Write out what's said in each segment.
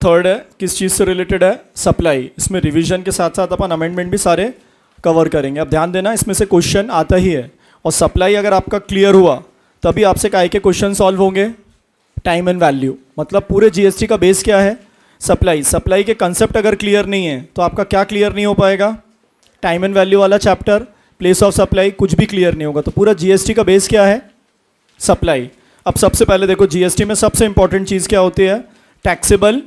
Third है किस चीज़ से रिलेटेड है, सप्लाई। इसमें रिवीजन के साथ साथ अपन अमेंडमेंट भी सारे कवर करेंगे। अब ध्यान देना, इसमें से क्वेश्चन आता ही है, और सप्लाई अगर आपका क्लियर हुआ तभी आपसे काय के क्वेश्चन सॉल्व होंगे, टाइम एंड वैल्यू। मतलब पूरे जीएसटी का बेस क्या है, सप्लाई। सप्लाई के कंसेप्ट अगर क्लियर नहीं है तो आपका क्या क्लियर नहीं हो पाएगा, टाइम एंड वैल्यू वाला चैप्टर, प्लेस ऑफ सप्लाई, कुछ भी क्लियर नहीं होगा। तो पूरा जीएसटी का बेस क्या है, सप्लाई। अब सबसे पहले देखो, जीएसटी में सबसे इंपॉर्टेंट चीज़ क्या होती है, टैक्सेबल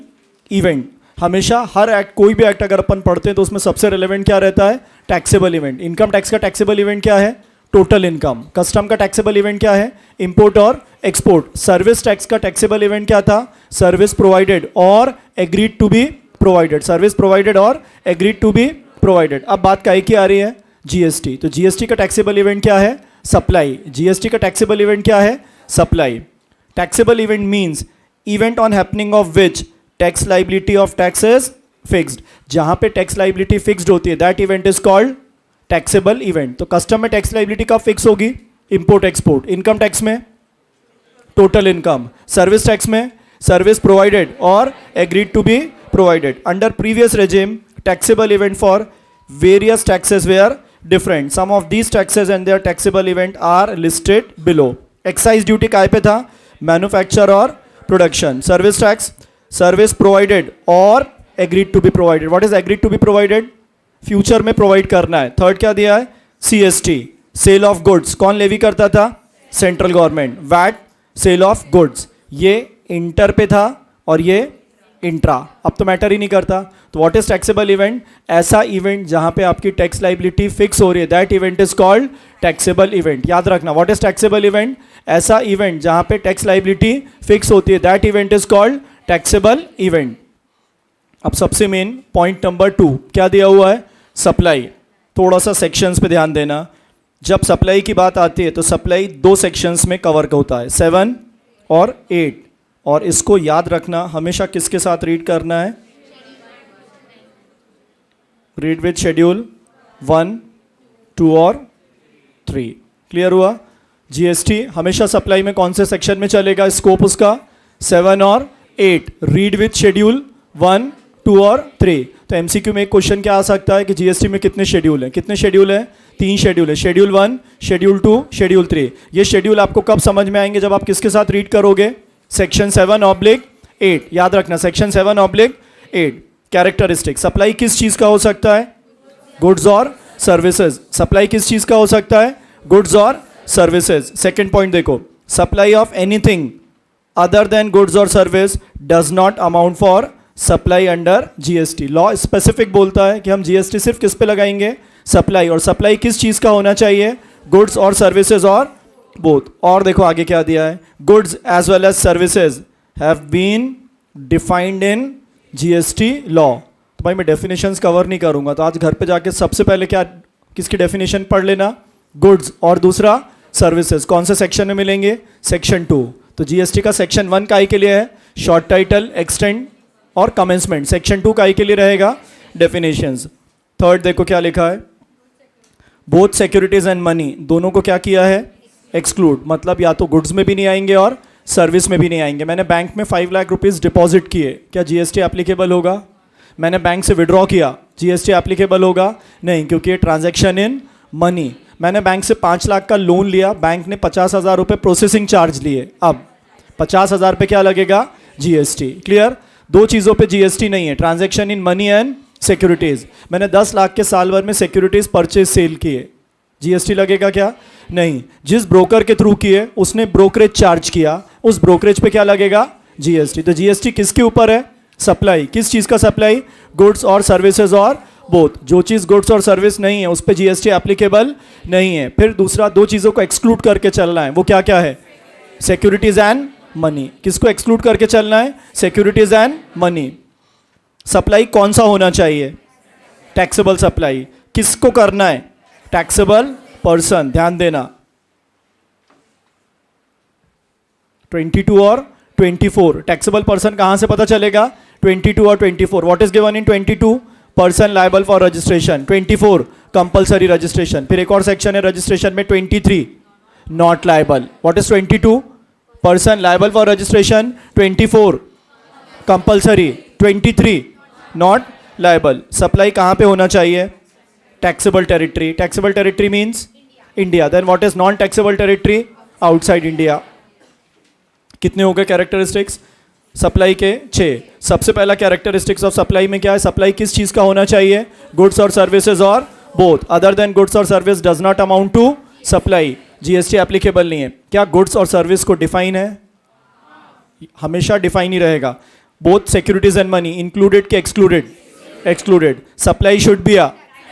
इवेंट। हमेशा हर एक्ट, कोई भी एक्ट अगर अपन पढ़ते हैं तो उसमें सबसे रिलेवेंट क्या रहता है, टैक्सेबल इवेंट। इनकम टैक्स का टैक्सेबल इवेंट क्या है, टोटल इनकम। कस्टम का टैक्सेबल इवेंट क्या है, इंपोर्ट और एक्सपोर्ट। सर्विस टैक्स का टैक्सेबल इवेंट क्या था, सर्विस प्रोवाइडेड और agreed to be provided. Service provided और एग्रीड टू बी प्रोवाइडेड। अब बात काय की आ रही है, जीएसटी। तो जीएसटी का टैक्सेबल इवेंट क्या है, सप्लाई। जीएसटी का टैक्सेबल इवेंट क्या है, supply. Taxable event means event on happening of which tax liability of tax is fixed. जहां पे टैक्स लाइबिलिटी फिक्स्ड होती है, that event is called taxable event. तो कस्टम में टैक्स लाइबिलिटी कब फिक्स होगी, इंपोर्ट एक्सपोर्ट। इनकम टैक्स में total income. Service tax में सर्विस प्रोवाइडेड और agreed to be provided. Under previous regime taxable event for various taxes were different. Some of these taxes and their taxable event are listed below. Excise duty काय पे था, manufacture और production. Service tax, service provided और agreed to be provided. What is agreed to be provided, future में provide करना है। Third क्या दिया है, सीएसटी, सेल ऑफ गुड्स। कौन लेवी करता था, central government. VAT, sale of goods, ये इंटर पे था और ये इंट्रा, अब तो मैटर ही नहीं करता। तो व्हाट इज टैक्सेबल इवेंट, ऐसा इवेंट जहां पे आपकी टैक्स लाइबिलिटी फिक्स हो रही है, that event is called taxable event. याद रखना, व्हाट इज टैक्सेबल इवेंट, ऐसा इवेंट जहां पे टैक्स लाइबिलिटी फिक्स होती है, that event is called taxable event. अब सबसे मेन पॉइंट नंबर 2 क्या दिया हुआ है, सप्लाई। थोड़ा सा सेक्शंस पे ध्यान देना। जब सप्लाई की बात आती है तो सप्लाई 2 सेक्शंस में कवर होता है, 7 और 8। और इसको याद रखना, हमेशा किसके साथ रीड करना है, रीड विद शेड्यूल 1, 2 और 3। क्लियर हुआ। जीएसटी हमेशा सप्लाई में कौन से सेक्शन में चलेगा, स्कोप उसका 7 और 8। रीड विद शेड्यूल 1, 2 और 3। तो एमसीक्यू में एक क्वेश्चन क्या आ सकता है कि जीएसटी में कितने शेड्यूल हैं, कितने शेड्यूल हैं, 3 शेड्यूल है। Schedule 1, schedule 2, schedule 3। ये शेड्यूल आपको कब समझ में आएंगे, जब आप किसके साथ रीड करोगे, सेक्शन 7/8। याद रखना, सेक्शन 7/8। कैरेक्टरिस्टिक, सप्लाई किस चीज का हो सकता है, गुड्स और सर्विसेज। सप्लाई किस चीज का हो सकता है, गुड्स और सर्विसेज। सेकंड पॉइंट देखो, supply of anything other than goods और service does not amount for supply under GST. Law specific बोलता है कि हम जीएसटी सिर्फ किस पे लगाएंगे, सप्लाई। और सप्लाई किस चीज का होना चाहिए, गुड्स और सर्विसेज और बोथ। और देखो आगे क्या दिया है, goods as well as services have been defined in GST law. तो भाई मैं डेफिनेशंस कवर नहीं करूंगा, तो आज घर पे जाके सबसे पहले क्या, किसकी डेफिनेशन पढ़ लेना, गुड्स और दूसरा सर्विसेज। कौन से सेक्शन में मिलेंगे, सेक्शन 2। तो जीएसटी का सेक्शन 1 काय के लिए है, शॉर्ट टाइटल, एक्सटेंड और कमेंसमेंट। सेक्शन 2 काय के लिए रहेगा, डेफिनेशंस। थर्ड देखो क्या लिखा है, बोथ सिक्योरिटीज एंड मनी, दोनों को क्या किया है, एक्सक्लूड। मतलब या तो गुड्स में भी नहीं आएंगे और सर्विस में भी नहीं आएंगे। मैंने बैंक में 5 लाख रुपीज़ डिपॉजिट किए, क्या जीएसटी एप्लीकेबल होगा। मैंने बैंक से विड्रॉ किया, जीएसटी एप्लीकेबल होगा नहीं, क्योंकि ये ट्रांजैक्शन इन मनी। मैंने बैंक से 5 लाख का लोन लिया, बैंक ने 50,000 रुपये प्रोसेसिंग चार्ज लिए, अब 50,000 पे क्या लगेगा, जीएसटी। क्लियर। 2 चीज़ों पे जीएसटी नहीं है, transaction in money and securities. मैंने 10 लाख के साल भर में सिक्योरिटीज़ परचेज सेल किए, जीएसटी लगेगा क्या, नहीं। जिस ब्रोकर के थ्रू किए उसने ब्रोकरेज चार्ज किया, उस ब्रोकरेज पे क्या लगेगा, जीएसटी। तो जीएसटी किसके ऊपर है, सप्लाई। किस चीज़ का सप्लाई, गुड्स और सर्विसेज और बोथ। जो चीज़ गुड्स और सर्विस नहीं है उस पर जीएसटी एप्लीकेबल नहीं है। फिर दूसरा, 2 चीज़ों को एक्सक्लूड करके चलना है, वो क्या क्या है, सिक्योरिटीज एंड मनी। किसको एक्सक्लूड करके चलना है, सिक्योरिटीज एंड मनी। सप्लाई कौन सा होना चाहिए, टैक्सेबल सप्लाई। किसको करना है, टैक्सेबल पर्सन। ध्यान देना, 22 और 24। टैक्सेबल पर्सन कहां से पता चलेगा, 22 और 24। What is given in 22, person liable for registration. 24 compulsory registration. फिर एक और सेक्शन है रजिस्ट्रेशन में, 23 not liable. What is 22, person liable for registration, 24 compulsory, 23 not liable. Supply कहाँ पे होना चाहिए? Taxable territory. Taxable territory means India. Then what is non taxable territory? Outside India. कितने हो गए कैरेक्टरिस्टिक्स सप्लाई के? 6. सबसे पहला कैरेक्टरिस्टिक्स ऑफ सप्लाई में क्या है? सप्लाई किस चीज का होना चाहिए? गुड्स और सर्विसेज और बोथ. अदर देन गुड्स और service does not amount to supply. GST applicable नहीं है. क्या गुड्स और सर्विस को डिफाइन है? हमेशा डिफाइन ही रहेगा. Both securities and money included के excluded? Excluded. Supply should be a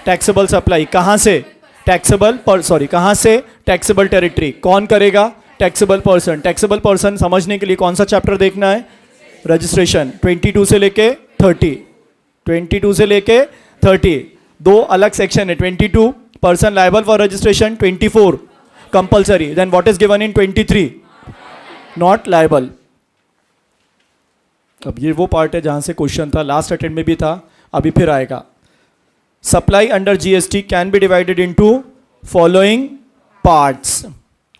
taxable supply. कहां से? टैक्सेबल कहां से? Taxable territory. कौन करेगा? Taxable person. टैक्सेबल पर्सन समझने के लिए कौन सा चैप्टर देखना है? रजिस्ट्रेशन 22 से लेके 30. 22 से लेके 30 दो अलग सेक्शन है. 22 person liable for registration, 24 compulsory. Then what is given in 23? Not liable. अब ये वो पार्ट है जहां से क्वेश्चन था, लास्ट अटेम्प्ट में भी था, अभी फिर आएगा. Supply under GST can be divided into following parts.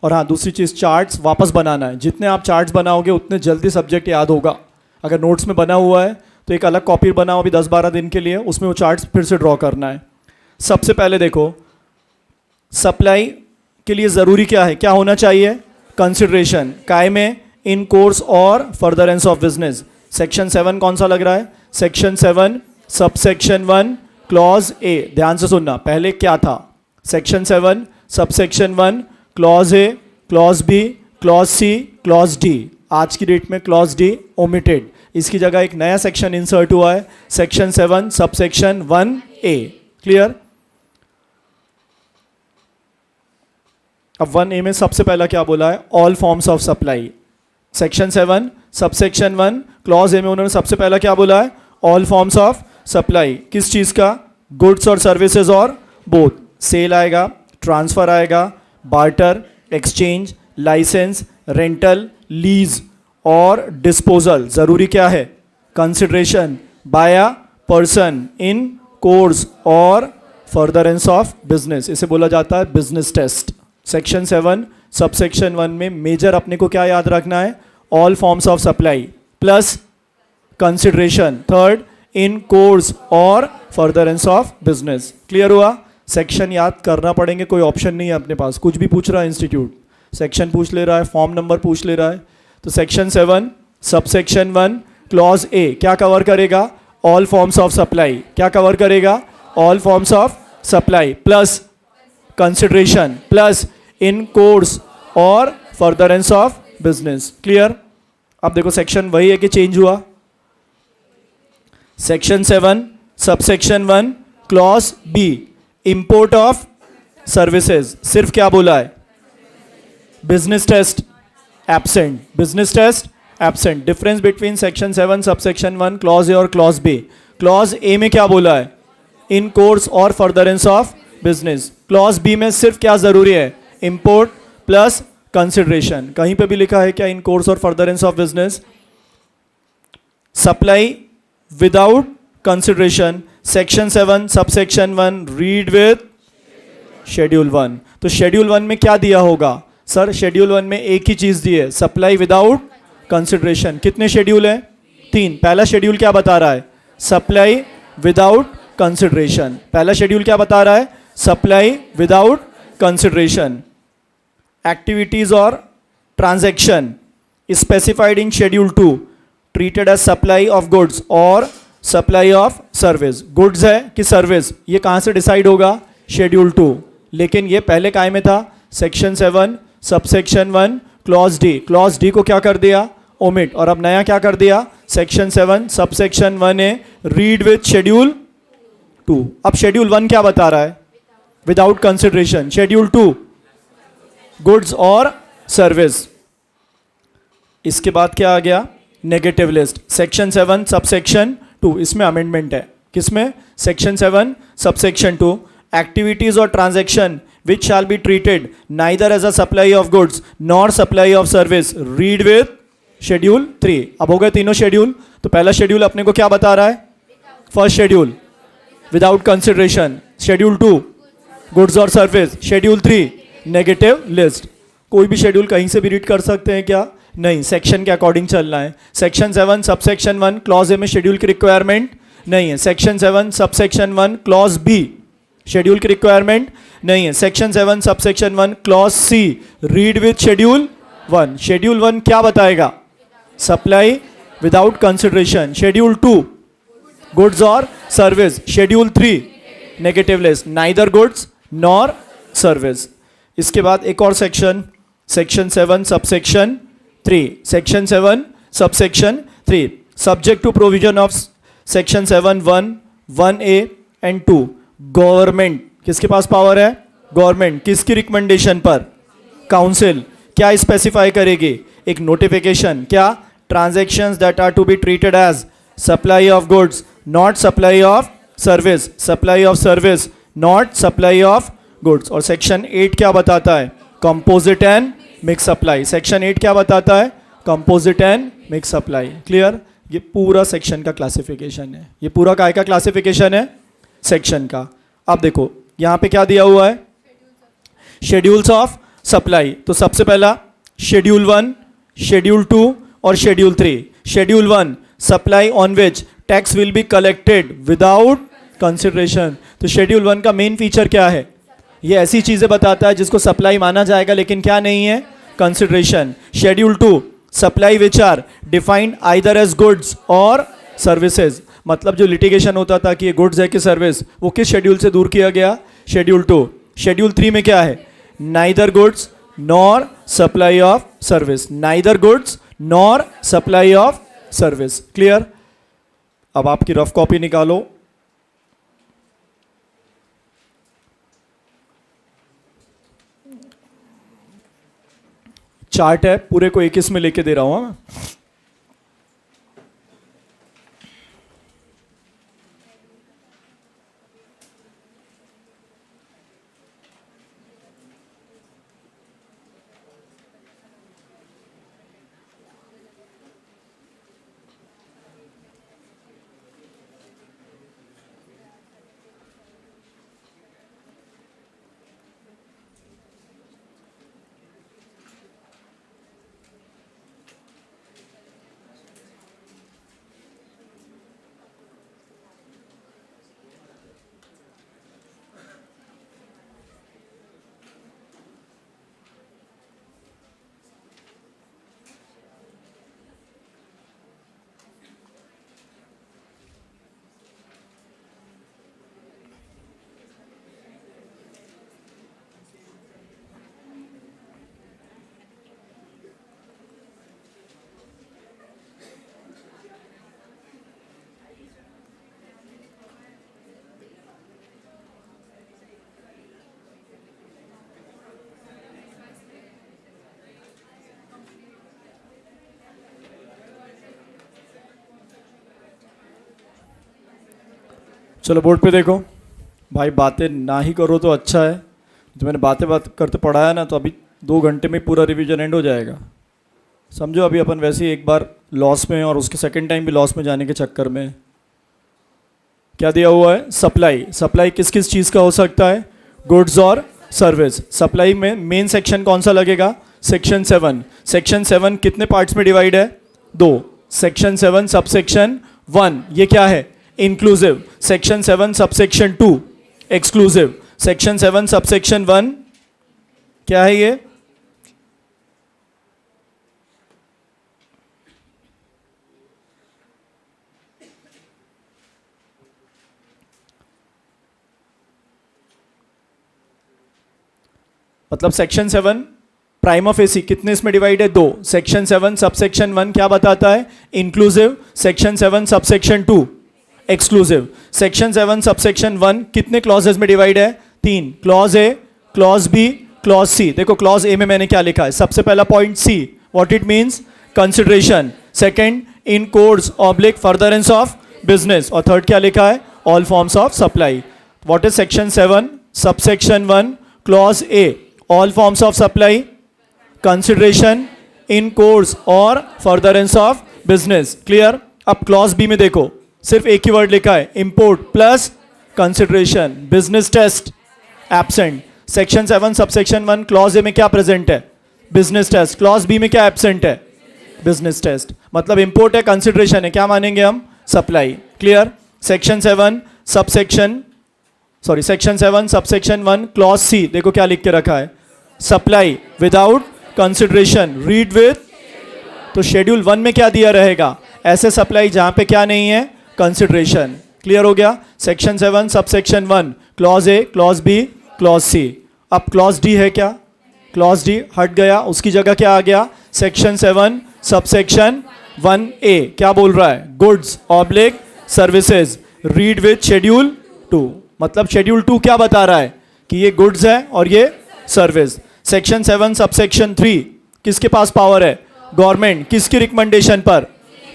और हाँ, दूसरी चीज, चार्ट्स वापस बनाना है. जितने आप चार्ट्स बनाओगे उतने जल्दी सब्जेक्ट याद होगा. अगर नोट्स में बना हुआ है तो एक अलग कॉपी बनाओ अभी 10-12 दिन के लिए, उसमें वो चार्ट्स फिर से ड्रॉ करना है. सबसे पहले देखो, सप्लाई के लिए ज़रूरी क्या है? क्या होना चाहिए? कंसिडरेशन. काय में? इन कोर्स और फर्दरेंस ऑफ बिजनेस. सेक्शन 7 कौन सा लग रहा है? Section 7 subsection 1 clause A. ध्यान से सुनना, पहले क्या था? Section 7 subsection 1 clause A, clause B, clause C, clause D. आज की डेट में क्लॉज डी ओमिटेड. इसकी जगह एक नया सेक्शन इंसर्ट हुआ है, सेक्शन 7 सबसेक्शन 1 ए. क्लियर? अब 1 ए में सबसे पहला क्या बोला है? All forms of supply. Section 7 subsection 1 clause A में उन्होंने सबसे पहला क्या बोला है? All forms of supply. किस चीज का? गुड्स और सर्विसेज और बोथ. सेल आएगा, ट्रांसफर आएगा, barter, exchange, licence, rental, lease और डिस्पोजल. जरूरी क्या है? Consideration by a person in course और फर्दरेंस ऑफ बिजनेस. इसे बोला जाता है बिजनेस टेस्ट. सेक्शन 7 सबसेक्शन 1 में मेजर अपने को क्या याद रखना है? All forms of supply plus consideration. Third, in course और फर्दरेंस ऑफ बिजनेस. क्लियर हुआ? सेक्शन याद करना पड़ेंगे, कोई ऑप्शन नहीं है अपने पास. कुछ भी पूछ रहा है इंस्टीट्यूट, सेक्शन पूछ ले रहा है, फॉर्म नंबर पूछ ले रहा है. तो सेक्शन 7 सबसेक्शन 1 क्लॉज ए क्या कवर करेगा? All forms of supply. क्या कवर करेगा? All forms of supply plus consideration plus in course और फर्दरेंस ऑफ बिजनेस. क्लियर? अब देखो सेक्शन वही है कि चेंज हुआ. Section 7 subsection 1 clause B import of services. सिर्फ क्या बोला है? Business test absent. Business test absent. Difference between section 7 subsection 1 clause A और क्लॉज बी. क्लॉज ए में क्या बोला है? इन कोर्स और furtherance of business. Clause B में सिर्फ क्या जरूरी है? Import plus consideration. कहीं पे भी लिखा है क्या? इन कोर्स और furtherance of business. Supply without consideration. Section 7 subsection 1 read with schedule 1. तो शेड्यूल 1 में क्या दिया होगा? सर शेड्यूल 1 में एक ही चीज दी है, सप्लाई विदाउट कंसिडरेशन. कितने शेड्यूल है? 3. पहला शेड्यूल क्या बता रहा है? Supply without consideration. पहला शेड्यूल क्या बता रहा है? Supply without consideration. एक्टिविटीज और transaction specified in schedule 2 treated as supply of goods और सप्लाई ऑफ सर्विस. गुड्स है कि सर्विस, ये कहां से डिसाइड होगा? शेड्यूल 2. लेकिन ये पहले काय में था? Section 7 subsection 1 clause D. Clause D को क्या कर दिया? ओमिट. और अब नया क्या कर दिया? Section 7 subsection 1 A read with schedule 2. अब शेड्यूल 1 क्या बता रहा है? Without consideration. शेड्यूल 2 गुड्स और सर्विस. इसके बाद क्या आ गया? Negative list. Section 7 subsection 2. इसमें अमेंडमेंट है. किसमें? सेक्शन 7 सबसेक्शन 2 एक्टिविटीज और transaction which shall be treated neither as a supply of goods nor supply of service read with schedule 3. अब हो गए तीनों शेड्यूल. तो पहला शेड्यूल अपने को क्या बता रहा है? First schedule without consideration. Schedule 2 goods और सर्विस. Schedule 3 negative list. कोई भी शेड्यूल कहीं से भी रीड कर सकते हैं क्या? नहीं, सेक्शन के अकॉर्डिंग चलना है। सेक्शन 7 सबसेक्शन 1 क्लॉज ए में शेड्यूल की रिक्वायरमेंट नहीं है। Section 7 subsection 1 clause B schedule की रिक्वायरमेंट नहीं है। Section 7 subsection 1 clause C read with schedule 1। Schedule 1 क्या बताएगा? Supply without consideration. Schedule 2 goods और service. Schedule 3 negative list, neither goods nor service. इसके बाद एक और section, section 7 subsection 3। Section 7 subsection 3 subject to provision of section 7 1 1A and 2। Government किसके पास power है? Government. किसकी रिकमेंडेशन पर? काउंसिल। क्या स्पेसिफाई करेगी? एक नोटिफिकेशन। क्या? Transactions that are to be treated as supply of goods not supply of service, supply of service not supply of goods. और section 8 क्या बताता है? Composite and mix supply. Section 8 क्या बताता है? Composite and mix supply. Clear? ये पूरा section का क्लासिफिकेशन है। ये पूरा काय का क्लासिफिकेशन है? सेक्शन का। अब देखो यहां पे क्या दिया हुआ है? Schedules of supply. तो सबसे पहला शेड्यूल 1, शेड्यूल 2 और schedule 3। Schedule 1 supply on which tax will be collected without consideration. तो शेड्यूल 1 का मेन फीचर क्या है? ये ऐसी चीजें बताता है जिसको सप्लाई माना जाएगा लेकिन क्या नहीं है? Consideration. Schedule 2 supply which are defined either as goods और सर्विसेज। मतलब जो लिटिगेशन होता था कि ये गुड्स है कि सर्विस, वो किस शेड्यूल से दूर किया गया? शेड्यूल 2। शेड्यूल 3 में क्या है? Neither goods nor supply of service, neither goods nor supply of service. Clear? अब आपकी रफ कॉपी निकालो। चार्ट है, पूरे को एक इसमें लेके दे रहा हूं मैं। चलो बोर्ड पे देखो भाई, बातें ना ही करो तो अच्छा है। तो मैंने बात करते पढ़ाया ना, तो अभी 2 घंटे में पूरा रिवीजन एंड हो जाएगा। समझो अभी अपन वैसे ही एक बार लॉस में और उसके सेकंड टाइम भी लॉस में जाने के चक्कर में। क्या दिया हुआ है? सप्लाई। सप्लाई किस किस चीज़ का हो सकता है? गुड्स और सर्विस। सप्लाई में मेन सेक्शन कौन सा लगेगा? सेक्शन 7। सेक्शन 7 कितने पार्ट्स में डिवाइड है? 2। सेक्शन 7 सबसेक्शन 1 ये क्या है? Inclusive. Section 7 subsection 2 exclusive. Section 7 subsection 1 क्या है ये? मतलब सेक्शन 7 प्राइम ऑफ एसी कितने इसमें डिवाइड है? 2। सेक्शन 7 सबसेक्शन 1 क्या बताता है? Inclusive. Section 7 subsection 2 exclusive. Section 7 subsection 1 कितने क्लॉजेस में डिवाइड है? 3। Clause A, clause B, clause C. देखो क्लॉज ए में मैंने क्या लिखा है? सबसे पहला point C, what it means? Consideration. Second, in course oblique furtherance of business. और थर्ड क्या लिखा है? All forms of supply. What is section 7 subsection 1 clause A? All forms of supply, consideration, in course और furtherance of business. Clear? अब clause B में देखो सिर्फ एक ही वर्ड लिखा है, import plus consideration. Business test absent. Section 7 subsection 1 clause A में क्या प्रेजेंट है? Business test. क्लॉज बी में क्या एब्सेंट है? बिजनेस टेस्ट, मतलब इंपोर्ट है, कंसिडरेशन है, क्या मानेंगे हम? Supply. Clear? Section 7 subsection section 7 subsection 1 clause C, देखो क्या लिख के रखा है, supply without consideration read with, तो शेड्यूल 1 में क्या दिया रहेगा? ऐसे सप्लाई जहां पे क्या नहीं है? कंसिडरेशन। क्लियर हो गया? Section 7 subsection 1 clause A, clause B, clause C. अब क्लॉज डी है क्या? क्लॉज डी हट गया, उसकी जगह क्या आ गया? सेक्शन 7 सबसेक्शन 1A क्या बोल रहा है? Goods oblique services read with schedule 2, मतलब शेड्यूल 2 क्या बता रहा है? कि ये गुड्स है और ये सर्विस। सेक्शन 7 सबसेक्शन 3 किसके पास पावर है? गवर्नमेंट। किसकी रिकमेंडेशन पर?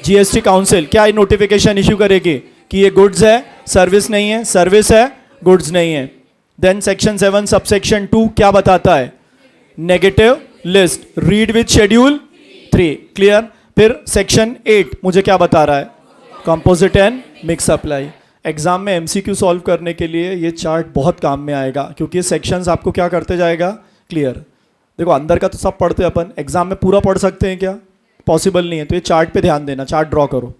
GST council. क्या नोटिफिकेशन इश्यू करेगी कि ये गुड्स है, सर्विस नहीं है, सर्विस है, गुड्स नहीं है। देन सेक्शन 7 सबसेक्शन 2 क्या बताता है? Negative list read with schedule 3। Clear? फिर सेक्शन 8 मुझे क्या बता रहा है? Composite and mix supply. Exam में एमसीक्यू सॉल्व करने के लिए ये चार्ट बहुत काम में आएगा, क्योंकि ये सेक्शंस आपको क्या करते जाएगा? क्लियर। देखो अंदर का तो सब पढ़ते हैं अपन, एग्जाम में पूरा पढ़ सकते हैं क्या? पॉसिबल नहीं है, तो ये चार्ट पे ध्यान देना, चार्ट ड्रॉ करो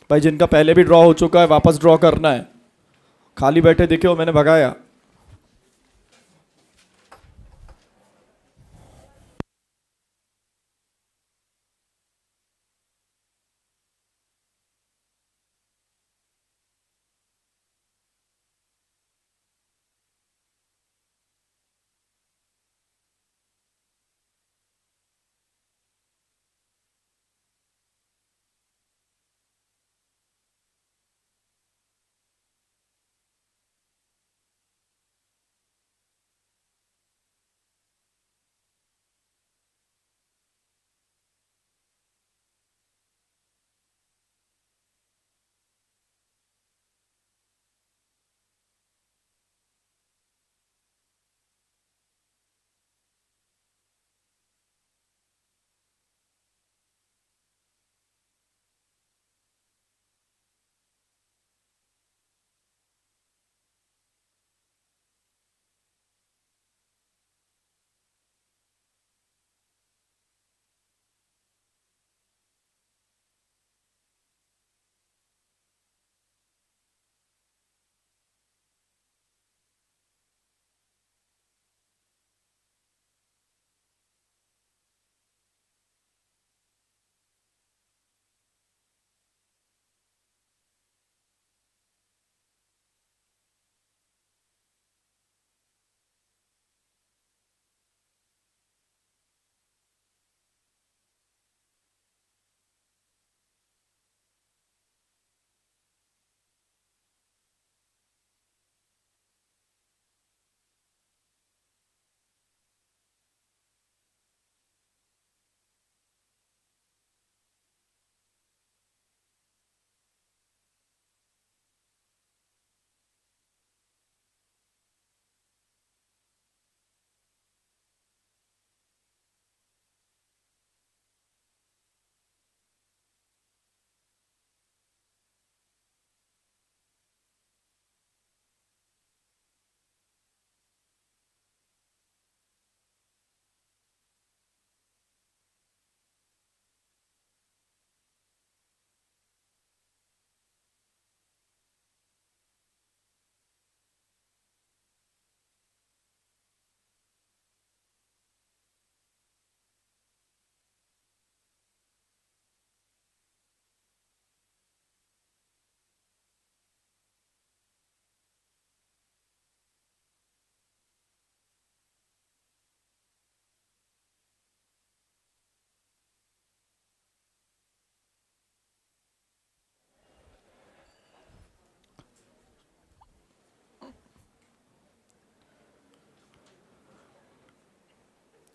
भाई। जिनका पहले भी ड्रॉ हो चुका है वापस ड्रॉ करना है, खाली बैठे दिखे हो मैंने भगाया।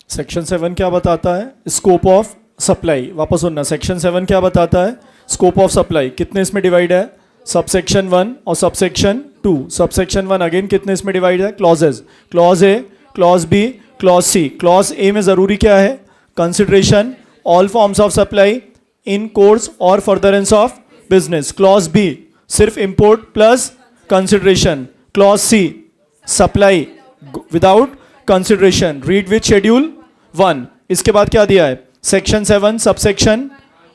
सेक्शन 7 क्या बताता है? Scope of supply. वापस सुनना, सेक्शन 7 क्या बताता है? Scope of supply. कितने इसमें डिवाइड है? सबसेक्शन 1 और सबसेक्शन 2। सबसेक्शन 1 अगेन कितने इसमें डिवाइड है? Clauses, clause A, clause B, clause C. Clause A में जरूरी क्या है? Consideration all forms of supply in course और furtherance of business. Clause B सिर्फ import plus consideration. Clause C supply without consideration read with schedule 1। इसके बाद क्या दिया है? सेक्शन 7 सबसेक्शन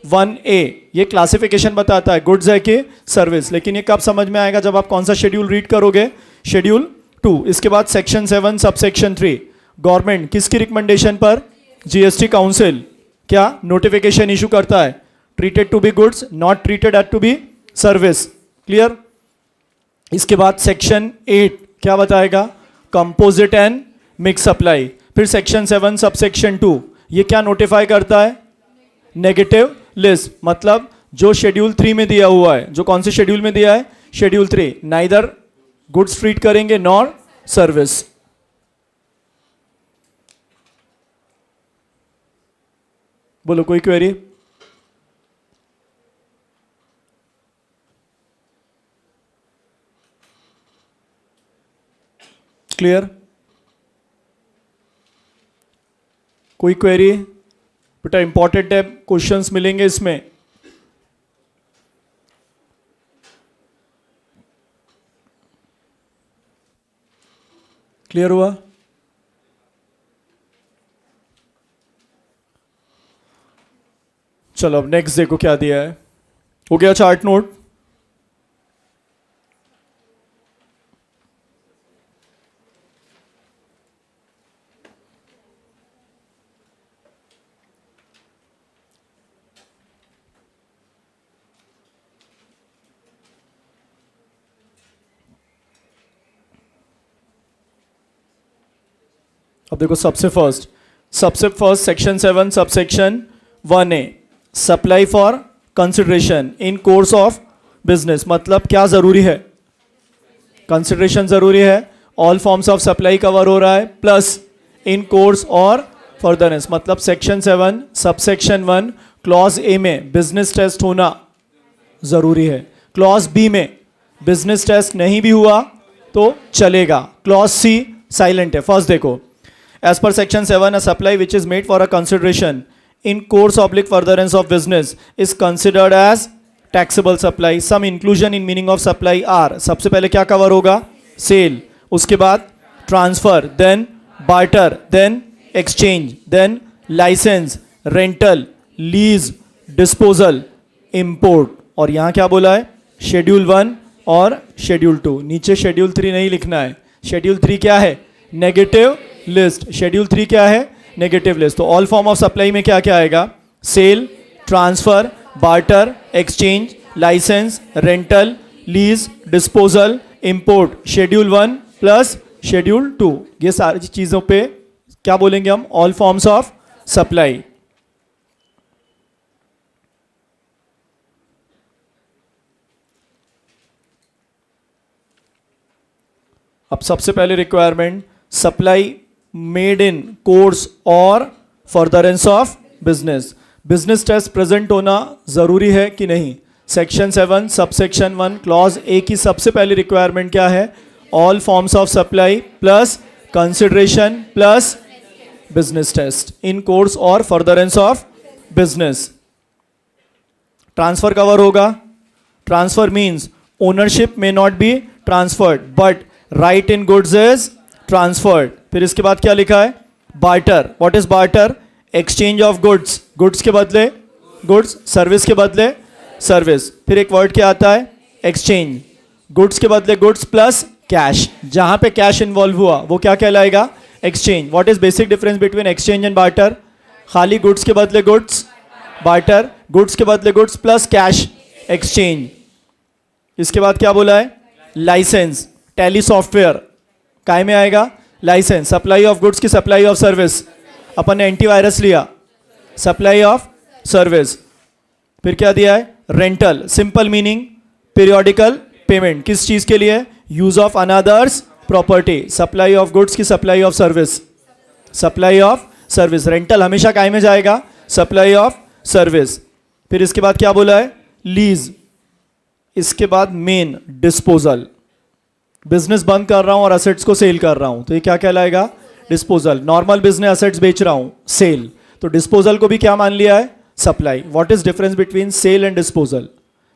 1A ये क्लासिफिकेशन बताता है गुड्स है कि सर्विस, लेकिन ये कब समझ में आएगा जब आप कौन सा शेड्यूल रीड करोगे, शेड्यूल 2। इसके बाद सेक्शन 7 सबसेक्शन 3 गवर्नमेंट किसकी रिकमेंडेशन पर, जीएसटी काउंसिल क्या नोटिफिकेशन इशू करता है, treated to be goods not treated at to be service, clear. इसके बाद सेक्शन 8 क्या बताएगा, कंपोजिट एंड मिक्स सप्लाई। फिर सेक्शन 7 सबसेक्शन 2 ये क्या नोटिफाई करता है, नेगेटिव लिस्ट, मतलब जो शेड्यूल 3 में दिया हुआ है, जो कौन से शेड्यूल में दिया है, शेड्यूल 3, नाइदर गुड्स ट्रीट करेंगे नॉर सर्विस। बोलो कोई क्वेरी। क्लियर, कोई क्वेरी बेटा, इंपॉर्टेंट है, क्वेश्चंस मिलेंगे इसमें। क्लियर हुआ, चलो अब नेक्स्ट देखो क्या दिया है। हो गया चार्ट नोट, अब देखो सबसे first section 7 subsection 1A supply for consideration in course of business, मतलब क्या जरूरी है, कंसिडरेशन जरूरी है, all forms of supply cover हो रहा है, प्लस इन कोर्स और फर्दरनेस, मतलब सेक्शन 7 सबसेक्शन 1 क्लॉज ए में बिजनेस टेस्ट होना जरूरी है, क्लॉज बी में बिजनेस टेस्ट नहीं भी हुआ तो चलेगा, क्लॉज सी साइलेंट है। फर्स्ट देखो, as per section 7 a supply which is made for a consideration in course oblique furtherance of business is considered as taxable supply. some inclusion in meaning of supply are, सबसे पहले क्या cover होगा, sale, उसके बाद transfer, then barter, then exchange, then licence, rental, lease, disposal, import, और यहाँ क्या बोला है, शेड्यूल 1 और शेड्यूल 2। नीचे शेड्यूल 3 नहीं लिखना है, शेड्यूल 3 क्या है, नेगेटिव लिस्ट, शेड्यूल 3 क्या है, नेगेटिव लिस्ट। तो ऑल फॉर्म ऑफ सप्लाई में क्या क्या आएगा, sale, transfer, barter, exchange, licence, rental, lease, disposal, import, schedule 1 plus schedule 2, ये सारी चीजों पे क्या बोलेंगे हम, ऑल फॉर्म्स ऑफ सप्लाई। अब सबसे पहले requirement, supply made in course और furtherance of business, business test present होना जरूरी है कि नहीं। सेक्शन 7 सबसेक्शन 1 क्लॉज ए की सबसे पहली रिक्वायरमेंट क्या है, all forms of supply plus consideration plus business test in course और furtherance of business. Transfer cover होगा, transfer means ownership may not be transferred but right in goods is transferred. फिर इसके बाद क्या लिखा है, barter, what is barter, exchange of goods, goods के बदले गुड्स, सर्विस के बदले सर्विस। फिर एक वर्ड क्या आता है, एक्सचेंज, गुड्स के बदले गुड्स प्लस कैश, जहां पे कैश इन्वॉल्व हुआ वो क्या कहलाएगा, exchange. What is basic difference between exchange and barter, खाली गुड्स के बदले गुड्स बार्टर, गुड्स के बदले गुड्स प्लस कैश एक्सचेंज। इसके बाद क्या बोला है, लाइसेंस, टैली सॉफ्टवेयर काय में आएगा, लाइसेंस, सप्लाई ऑफ गुड्स की सप्लाई ऑफ सर्विस, अपन ने एंटीवायरस लिया, सप्लाई ऑफ सर्विस। फिर क्या दिया है, rental, simple meaning periodical payment, किस चीज के लिए, use of another's property, supply of goods की supply of service, supply of service. Rental हमेशा काय में जाएगा, सप्लाई ऑफ सर्विस। फिर इसके बाद क्या बोला है, लीज, इसके बाद मेन डिस्पोजल, बिजनेस बंद कर रहा हूं और असेट्स को सेल कर रहा हूं तो ये क्या कहलाएगा, डिस्पोजल। नॉर्मल बिजनेस असेट्स बेच रहा हूं, सेल, तो डिस्पोजल को भी क्या मान लिया है, supply. What is difference between sale and disposal,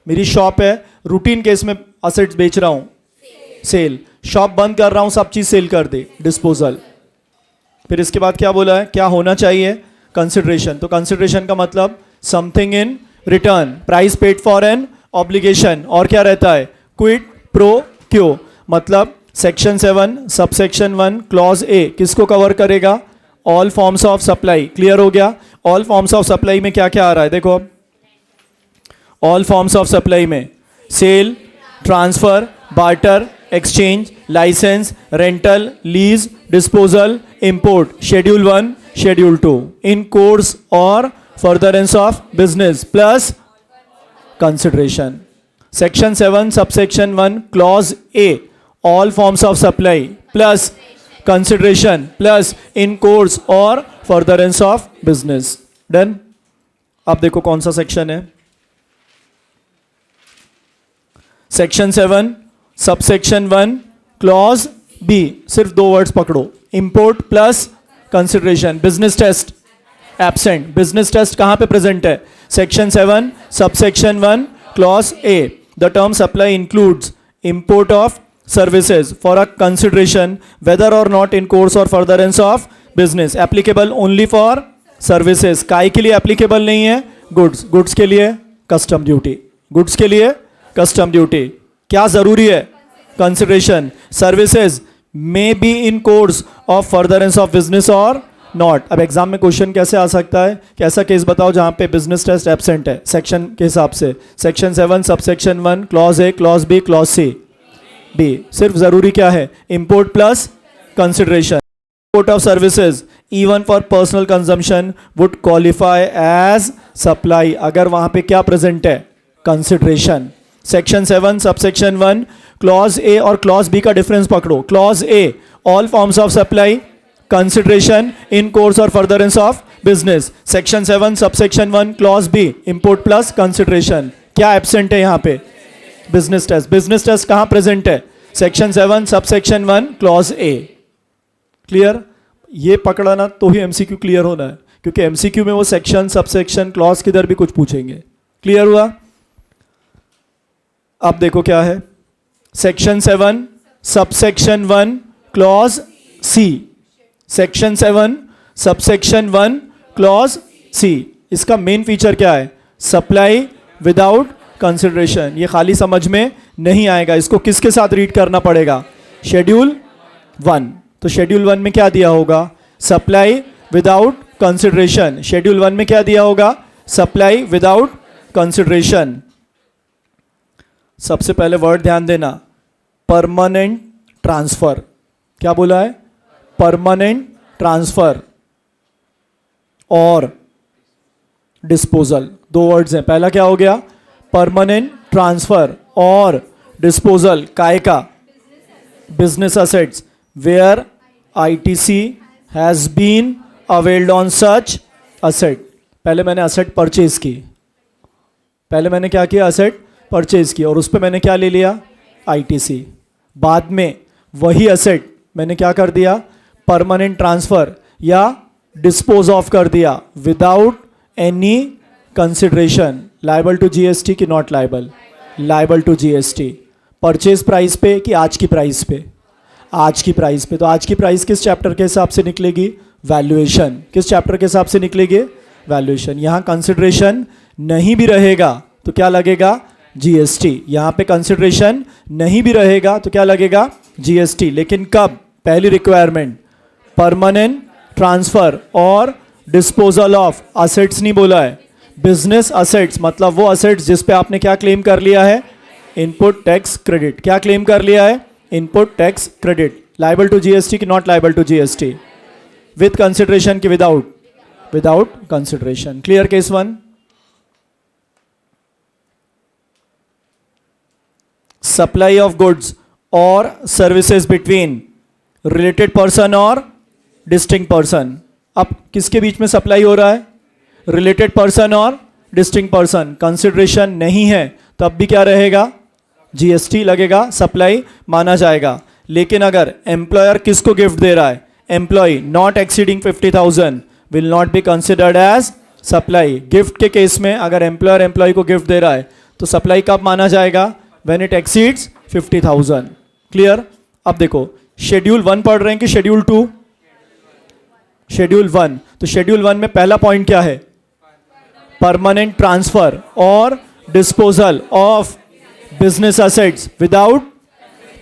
मेरी शॉप है, रूटीन केस में असेट्स बेच रहा हूं, सेल, शॉप बंद कर रहा हूं, सब चीज सेल कर दे, डिस्पोजल। फिर इसके बाद क्या बोला है, क्या होना चाहिए, कंसिडरेशन। तो कंसिडरेशन का मतलब something in return, price paid for an obligation. और क्या रहता है? क्विड प्रो क्यो। मतलब सेक्शन 7 सबसेक्शन 1 क्लॉज ए किसको कवर करेगा? All forms of supply. Clear हो गया? ऑल फॉर्म्स ऑफ सप्लाई में क्या क्या आ रहा है? देखो, ऑल फॉर्म्स ऑफ सप्लाई में sale, transfer, barter, exchange, licence, rental, lease, disposal, import, schedule 1, schedule 2, in course और furtherance of business plus consideration. Section 7 subsection 1 clause A all forms of supply plus consideration plus in course और furtherance of business. Done? अब देखो कौन सा section है। Section 7 subsection 1 clause B, सिर्फ 2 words पकड़ो, import plus consideration. Business test absent. Business test कहां पे प्रेजेंट है? Section 7 subsection 1 clause A. The term supply includes import of services for a consideration whether or not in course or furtherance of business, applicable only for services। काय के लिए applicable नहीं है? goods। goods के लिए custom duty। goods के लिए custom duty। क्या जरूरी है? consideration। services may be in course of furtherance of business or not। अब एग्जाम में क्वेश्चन कैसे आ सकता है कि ऐसा केस बताओ जहां पे बिजनेस टेस्ट एब्सेंट है सेक्शन के हिसाब से। Section 7 subsection 1 clause A, clause B, clause C, B. सिर्फ जरूरी क्या है? Import plus consideration. Import of services even for personal consumption would qualify as supply अगर वहां पे क्या प्रेजेंट है? Consideration. Section 7 subsection 1 clause A और क्लॉज बी का डिफरेंस पकड़ो। Clause A all forms of supply, consideration in course और furtherance of business. Section 7 subsection 1 clause B import plus consideration. क्या एब्सेंट है यहां पे? Business test. बिजनेस टेस्ट कहां present है? Section 7 subsection 1 clause A. Clear? ये पकड़ाना तो ही एमसीक्यू क्लियर होना है, क्योंकि एमसीक्यू में वो सेक्शन सबसेक्शन क्लॉज किधर भी कुछ पूछेंगे। क्लियर हुआ? अब देखो क्या है। Section 7 subsection 1 clause C. Section 7 subsection 1 clause C. इसका मेन फीचर क्या है? Supply without consideration. ये खाली समझ में नहीं आएगा, इसको किसके साथ रीड करना पड़ेगा? शेड्यूल 1। तो शेड्यूल 1 में क्या दिया होगा? Supply without consideration. शेड्यूल 1 में क्या दिया होगा? Supply without consideration. सबसे पहले वर्ड ध्यान देना, परमानेंट ट्रांसफर। क्या बोला है? परमानेंट ट्रांसफर और डिस्पोजल। 2 वर्ड्स हैं। पहला क्या हो गया? परमानेंट ट्रांसफर और डिस्पोजल। काय का? Business assets where ITC has been availed on such asset. पहले मैंने असेट परचेज की, पहले मैंने क्या किया? असेट परचेज की और उस पर मैंने क्या ले लिया? आईटीसी। बाद में वही असेट मैंने क्या कर दिया? परमानेंट ट्रांसफर या डिस्पोज ऑफ कर दिया without any consideration. Liable to GST कि not liable? Liable to GST. Purchase price पे कि आज की प्राइस पे? आज की प्राइस पे। तो आज की प्राइस किस चैप्टर के हिसाब से निकलेगी? वैल्यूएशन। किस चैप्टर के हिसाब से निकलेगी? वैल्यूएशन। यहां कंसिडरेशन नहीं भी रहेगा तो क्या लगेगा? जीएसटी। यहां पे कंसिडरेशन नहीं भी रहेगा तो क्या लगेगा? जीएसटी। लेकिन कब? पहली रिक्वायरमेंट परमानेंट ट्रांसफर और डिस्पोजल ऑफ असेट्स नहीं बोला है, बिजनेस असेट्स। मतलब वो असेट्स जिस पे आपने क्या क्लेम कर लिया है? Input tax credit. क्या क्लेम कर लिया है? Input tax credit. Liable to GST कि not liable to GST? With consideration कि without? Without consideration. Clear case 1? Supply of goods और सर्विसेज बिटवीन रिलेटेड पर्सन और डिस्टिंक्ट पर्सन। अब किसके बीच में सप्लाई हो रहा है? रिलेटेड पर्सन और डिस्टिंक्ट पर्सन। कंसिडरेशन नहीं है तब भी क्या रहेगा? जीएसटी लगेगा, सप्लाई माना जाएगा। लेकिन अगर एम्प्लॉयर किसको गिफ्ट दे रहा है? Employ not exceeding 50,000 will not be considered as supply. Gift के केस में अगर एम्प्लॉयर एम्प्लॉय को गिफ्ट दे रहा है तो सप्लाई कब माना जाएगा? When it exceeds 50,000। क्लियर? अब देखो शेड्यूल 1 पढ़ रहे हैं कि शेड्यूल 2? शेड्यूल 1। तो शेड्यूल 1 में पहला पॉइंट क्या है? परमानेंट ट्रांसफर और disposal of business assets without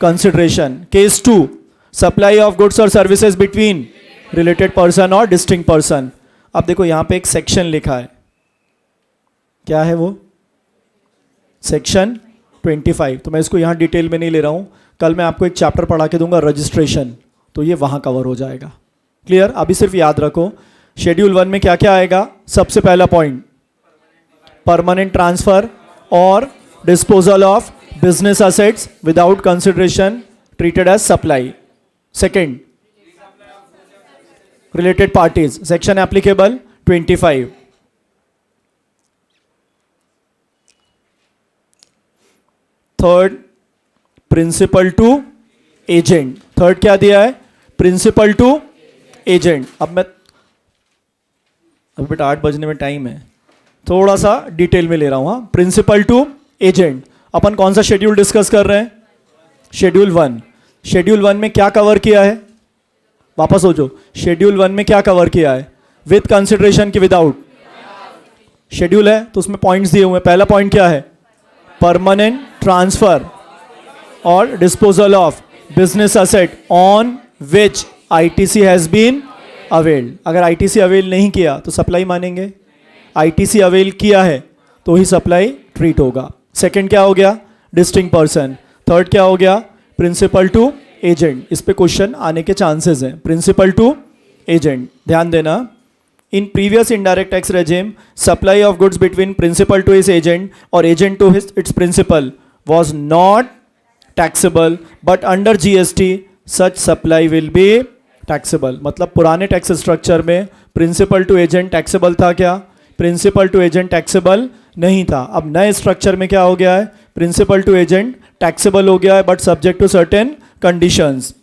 consideration. Case 2, supply of goods और सर्विसेज बिटवीन रिलेटेड पर्सन और डिस्टिंक्ट पर्सन। अब देखो यहां पे एक सेक्शन लिखा है, क्या है वो? सेक्शन 25। तो मैं इसको यहां डिटेल में नहीं ले रहा हूं, कल मैं आपको एक चैप्टर पढ़ा के दूंगा रजिस्ट्रेशन, तो ये वहां कवर हो जाएगा। क्लियर? अभी सिर्फ याद रखो शेड्यूल 1 में क्या क्या आएगा। सबसे पहला पॉइंट परमानेंट ट्रांसफर और disposal of business assets without consideration treated as supply. Second, related parties, section applicable 25. Third, principal to agent. Third क्या दिया है? Principal to agent. अब बेटा 8 बजने में टाइम है, थोड़ा सा डिटेल में ले रहा हूं। हाँ, प्रिंसिपल टू एजेंट। अपन कौन सा शेड्यूल डिस्कस कर रहे हैं? शेड्यूल 1। शेड्यूल 1 में क्या कवर किया है? वापस हो जो, शेड्यूल 1 में क्या कवर किया है? विद कंसिडरेशन की विदाउट? शेड्यूल है तो उसमें पॉइंट्स दिए हुए हैं। पहला पॉइंट क्या है? परमानेंट ट्रांसफर और disposal of business asset on which ITC has been availed. अगर आईटीसी अवेल नहीं किया तो सप्लाई मानेंगे, आईटीसी अवेल किया है तो ही सप्लाई ट्रीट होगा। सेकंड क्या हो गया? Distinct person. थर्ड क्या हो गया? Principal to agent. इस पे क्वेश्चन आने के चांसेस हैं। प्रिंसिपल टू एजेंट, ध्यान देना। In previous indirect tax regime, supply of goods between principal to his agent और agent to his its principal was not taxable, but under GST such supply will be taxable। मतलब पुराने tax structure में principal to agent taxable था क्या? Principal to agent taxable नहीं था। अब नए स्ट्रक्चर में क्या हो गया है? प्रिंसिपल टू एजेंट टैक्सेबल हो गया है, but subject to certain conditions.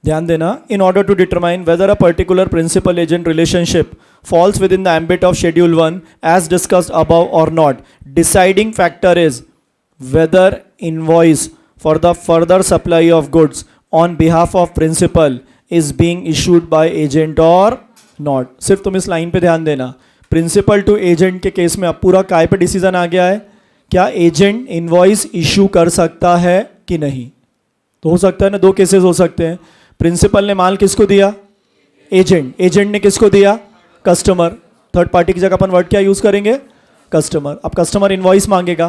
ध्यान देना, in order to determine whether a particular principal agent relationship falls within the ambit of schedule 1 as discussed above or not, deciding factor is whether invoice for the further supply of goods on behalf of principal is being issued by agent or not। सिर्फ तुम इस line पे ध्यान देना, principal to agent के case में अब पूरा काय पे डिसीजन आ गया है, क्या एजेंट इनवॉइस इशू कर सकता है कि नहीं? तो हो सकता है ना, दो केसेस हो सकते हैं। प्रिंसिपल ने माल किसको दिया? एजेंट। एजेंट ने किसको दिया? कस्टमर। थर्ड पार्टी की जगह अपन वर्ड क्या यूज करेंगे? कस्टमर। अब कस्टमर इनवॉइस मांगेगा,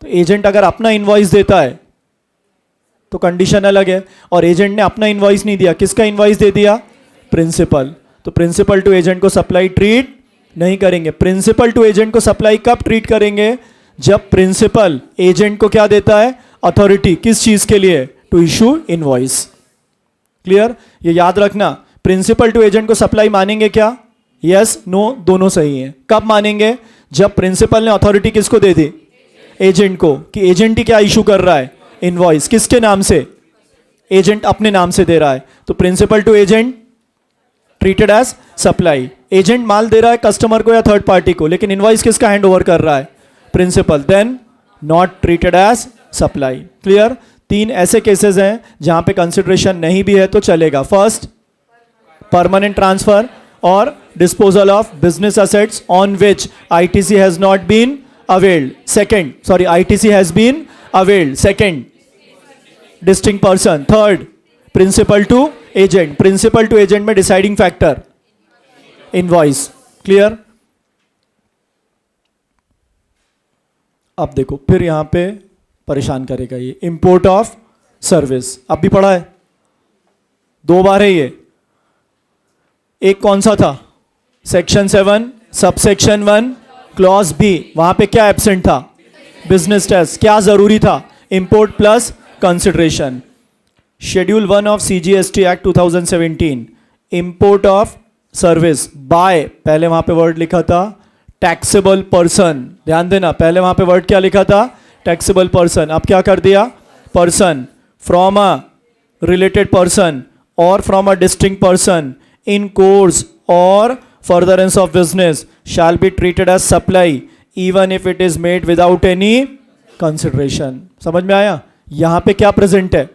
तो एजेंट अगर अपना इनवॉइस देता है तो कंडीशन अलग है, और एजेंट ने अपना इनवॉइस नहीं दिया, किसका इनवॉइस दे दिया? प्रिंसिपल। तो प्रिंसिपल टू एजेंट को सप्लाई ट्रीट नहीं करेंगे। प्रिंसिपल टू एजेंट को सप्लाई कब ट्रीट करेंगे? जब प्रिंसिपल एजेंट को क्या देता है? अथॉरिटी। किस चीज के लिए? To issue invoice. क्लियर? ये याद रखना, प्रिंसिपल टू एजेंट को सप्लाई मानेंगे क्या? यस नो दोनों सही है। कब मानेंगे? जब प्रिंसिपल ने अथॉरिटी किसको दे दी? एजेंट को, कि एजेंट ही क्या इशू कर रहा है? इनवॉइस। किसके नाम से? एजेंट अपने नाम से दे रहा है, तो principal to agent treated as supply. Agent माल दे रहा है कस्टमर को या थर्ड पार्टी को, लेकिन इनवॉइस किसका हैंड ओवर कर रहा है? Principal, then not treated as supply. Clear? 3 ऐसे केसेस हैं जहां पे कंसिडरेशन नहीं भी है तो चलेगा। फर्स्ट, परमानेंट ट्रांसफर और disposal of business assets on which ITC has not been availed. Second, sorry, ITC has been availed. Second, distinct person. Third, principal to agent. Principal to agent में deciding factor invoice. Clear? अब देखो फिर यहां पे परेशान करेगा ये import of service। अब भी पढ़ा है, 2 बार है ये। एक कौन सा था? Section 7 subsection 1 clause B. वहां पे क्या एब्सेंट था? Business test. क्या जरूरी था? Import plus consideration. Schedule 1 of CGST act 2017, import of service by, पहले वहां पे वर्ड लिखा था टैक्सेबल पर्सन। ध्यान देना, पहले वहां पे वर्ड क्या लिखा था? Taxable person. अब क्या कर दिया? Person from a related person और from a distinct person in course or furtherance of business shall be treated as supply even if it is made without any consideration। समझ में आया? यहां पे क्या प्रेजेंट है?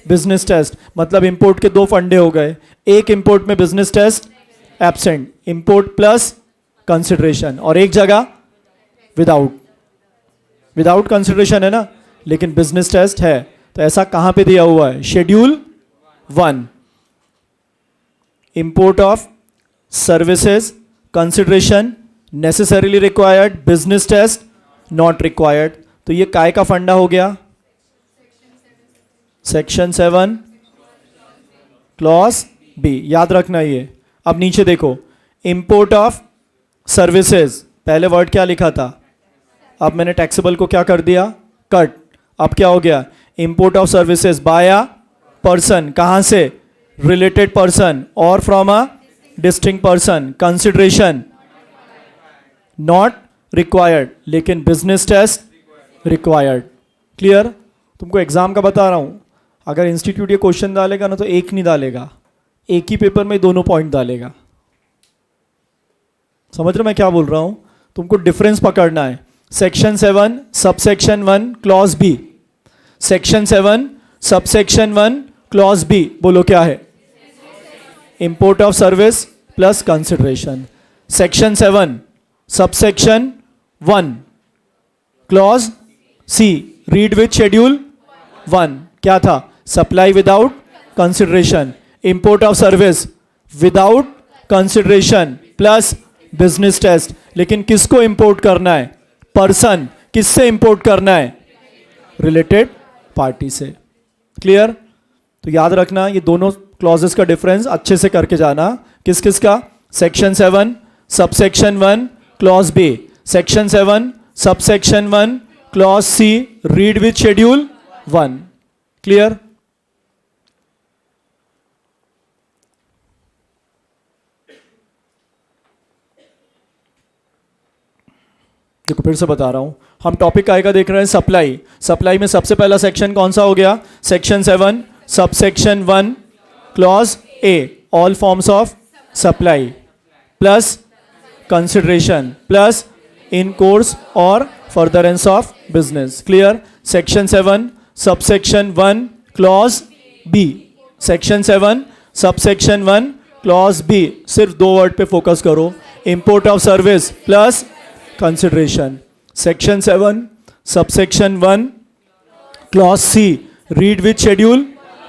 बिजनेस टेस्ट, मतलब import के दो फंडे हो गए, एक इंपोर्ट में business test absent, import plus consideration, और एक जगह विदाउट कंसिडरेशन है ना, लेकिन बिजनेस टेस्ट है। तो ऐसा कहां पे दिया हुआ है? Schedule 1, import of services, consideration necessarily required, business test not required. तो ये काय का फंडा हो गया? सेक्शन 7 क्लॉज बी, याद रखना ये। अब नीचे देखो, इंपोर्ट ऑफ सर्विसेज, पहले वर्ड क्या लिखा था, अब मैंने टैक्सेबल को क्या कर दिया? कट। अब क्या हो गया? Import of services by a person, कहां से? रिलेटेड पर्सन और from a distinct person, consideration not required, लेकिन बिजनेस टेस्ट रिक्वायर्ड। क्लियर? तुमको एग्जाम का बता रहा हूं, अगर इंस्टीट्यूट ये क्वेश्चन डालेगा ना तो एक नहीं डालेगा, एक ही पेपर में दोनों पॉइंट डालेगा। समझ रहे मैं क्या बोल रहा हूं? तुमको डिफरेंस पकड़ना है। Section 7 subsection 1 clause B, section 7 subsection 1 clause B, बोलो क्या है? Import of service plus consideration. Section 7 subsection 1 clause C, read with schedule 1 क्या था? Supply without consideration, import of service without consideration plus business test. लेकिन किसको import करना है? Person. किससे इंपोर्ट करना है? रिलेटेड पार्टी से। क्लियर? तो याद रखना ये दोनों क्लॉजेस का डिफरेंस अच्छे से करके जाना। किस किस का? Section 7 subsection 1 clause B, section 7 subsection 1 clause C, read with schedule 1। Clear? देखो फिर से बता रहा हूं, हम टॉपिक आएगा देख रहे हैं सप्लाई। सप्लाई में सबसे पहला सेक्शन कौन सा हो गया? Section 7 subsection 1 clause A, all forms of supply plus consideration plus in course और furtherance of business. Clear? Section 7 subsection 1 clause B, section 7 subsection 1 clause B, सिर्फ दो वर्ड पे फोकस करो, import of service plus consideration. Section 7 subsection 1 clause C, read with schedule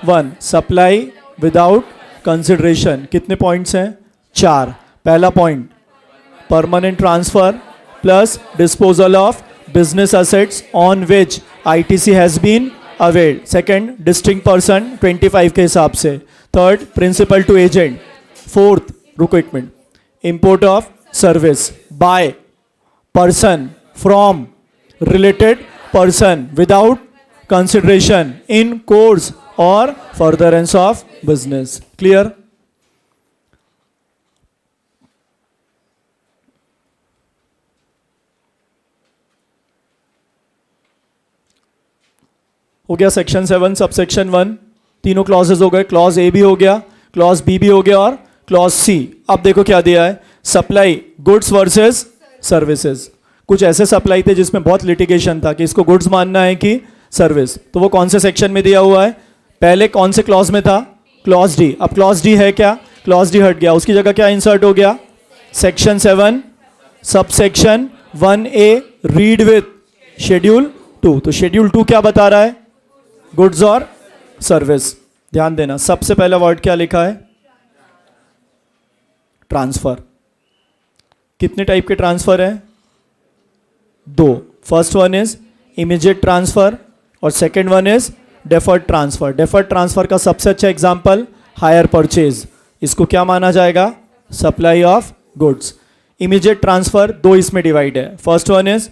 1, supply without consideration. कितने points हैं? 4। पहला point, permanent transfer plus disposal of business assets on which ITC has been availed. Second, distinct person 25 के हिसाब से। Third, principal to agent. Fourth, रुको एक minute, import of service by person from related person without consideration in course और furtherance of business. Clear? हो गया section 7 subsection 1, तीनों clauses हो गए। क्लॉज ए भी हो गया, क्लॉज बी भी हो गया और क्लॉज सी। अब देखो क्या दिया है, सप्लाई गुड्स वर्सेस सर्विसेज। कुछ ऐसे सप्लाई थे जिसमें बहुत लिटिगेशन था कि इसको गुड्स मानना है कि सर्विस, तो वो कौन से सेक्शन में दिया हुआ है? पहले कौन से क्लॉज में था? Clause D. अब क्लॉज डी है क्या? क्लॉज डी हट गया, उसकी जगह क्या इंसर्ट हो गया? Section 7 subsection 1A, read with schedule 2। तो शेड्यूल 2 क्या बता रहा है? गुड्स और सर्विस। ध्यान देना, सबसे पहला वर्ड क्या लिखा है? ट्रांसफर। कितने टाइप के ट्रांसफर है? 2। First one is immediate transfer और second one is deferred transfer. Deferred transfer का सबसे अच्छा एग्जांपल हायर परचेज, इसको क्या माना जाएगा? Supply of goods. Immediate transfer 2 इसमें डिवाइड है। First one is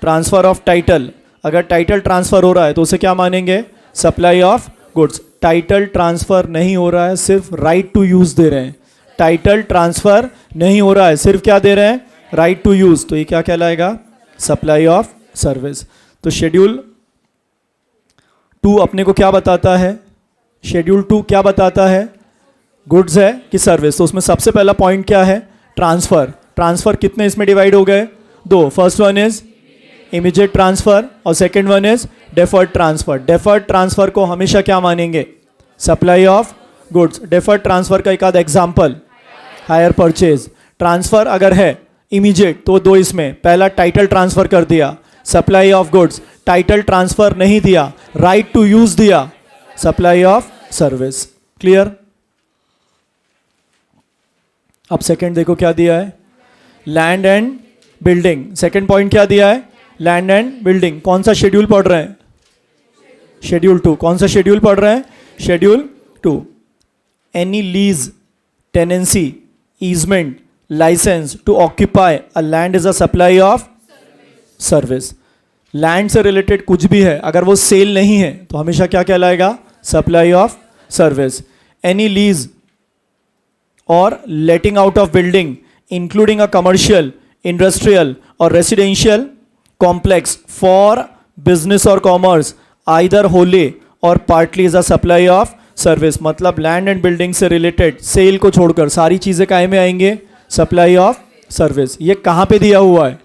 transfer of title, अगर टाइटल ट्रांसफर हो रहा है तो उसे क्या मानेंगे? Supply of goods. Title transfer नहीं हो रहा है, सिर्फ राइट टू यूज दे रहे हैं। टाइटल ट्रांसफर नहीं हो रहा है, सिर्फ क्या दे रहे हैं? राइट टू यूज, तो ये क्या कहलाएगा? Supply of service. तो शेड्यूल 2 अपने को क्या बताता है? शेड्यूल 2 क्या बताता है? गुड्स है कि सर्विस? तो उसमें सबसे पहला पॉइंट क्या है? ट्रांसफर। ट्रांसफर कितने इसमें डिवाइड हो गए? 2। First one is immediate transfer और second one is deferred transfer. Deferred transfer को हमेशा क्या मानेंगे? Supply of goods. Deferred transfer का एक आध एग्जाम्पल, हायर परचेज। ट्रांसफर अगर है इमीडिएट तो दो इसमें, पहला टाइटल ट्रांसफर कर दिया, supply of goods. Title transfer नहीं दिया, राइट टू यूज दिया, सप्लाई ऑफ सर्विस। क्लियर? अब सेकंड देखो क्या दिया है, land and building. Second point क्या दिया है, लैंड एंड बिल्डिंग। कौन सा शेड्यूल पढ़ रहे हैं, शेड्यूल 2। कौन सा शेड्यूल पढ़ रहे हैं, schedule 2। Any lease, tenancy, easement, licence to occupy a land is a supply of service. Land से रिलेटेड कुछ भी है अगर वो सेल नहीं है तो हमेशा क्या कहलाएगा, supply of service. Any lease और letting out of building including a commercial, industrial और रेसिडेंशियल कॉम्प्लेक्स फॉर बिजनेस और कॉमर्स आइदर होली और partly is a supply of service. मतलब लैंड एंड बिल्डिंग से रिलेटेड सेल को छोड़कर सारी चीजें काहे में आएंगे, सप्लाई ऑफ सर्विस। ये कहां पे दिया हुआ है,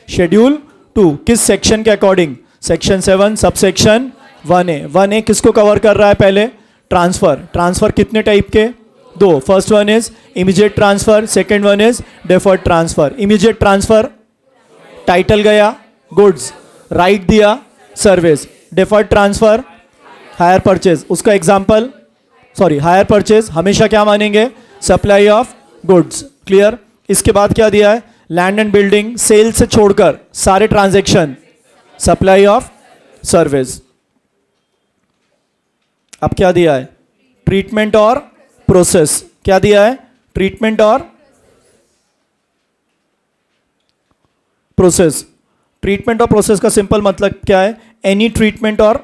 शेड्यूल 2। किस सेक्शन के according, section 7 subsection 1A। 1A किसको कवर कर रहा है, पहले ट्रांसफर। ट्रांसफर कितने टाइप के, दो। First one is immediate transfer, second one is deferred transfer. Immediate transfer, title गया गुड्स, राइट दिया service. Deferred transfer, hire purchase. उसका एग्जांपल, सॉरी हायर परचेज हमेशा क्या मानेंगे, सप्लाई ऑफ गुड्स। क्लियर? इसके बाद क्या दिया है, लैंड एंड बिल्डिंग, सेल से छोड़कर सारे ट्रांजैक्शन, सप्लाई ऑफ सर्विस। अब क्या दिया है, ट्रीटमेंट और प्रोसेस। क्या दिया है, ट्रीटमेंट और प्रोसेस। ट्रीटमेंट और प्रोसेस का सिंपल मतलब क्या है, एनी ट्रीटमेंट और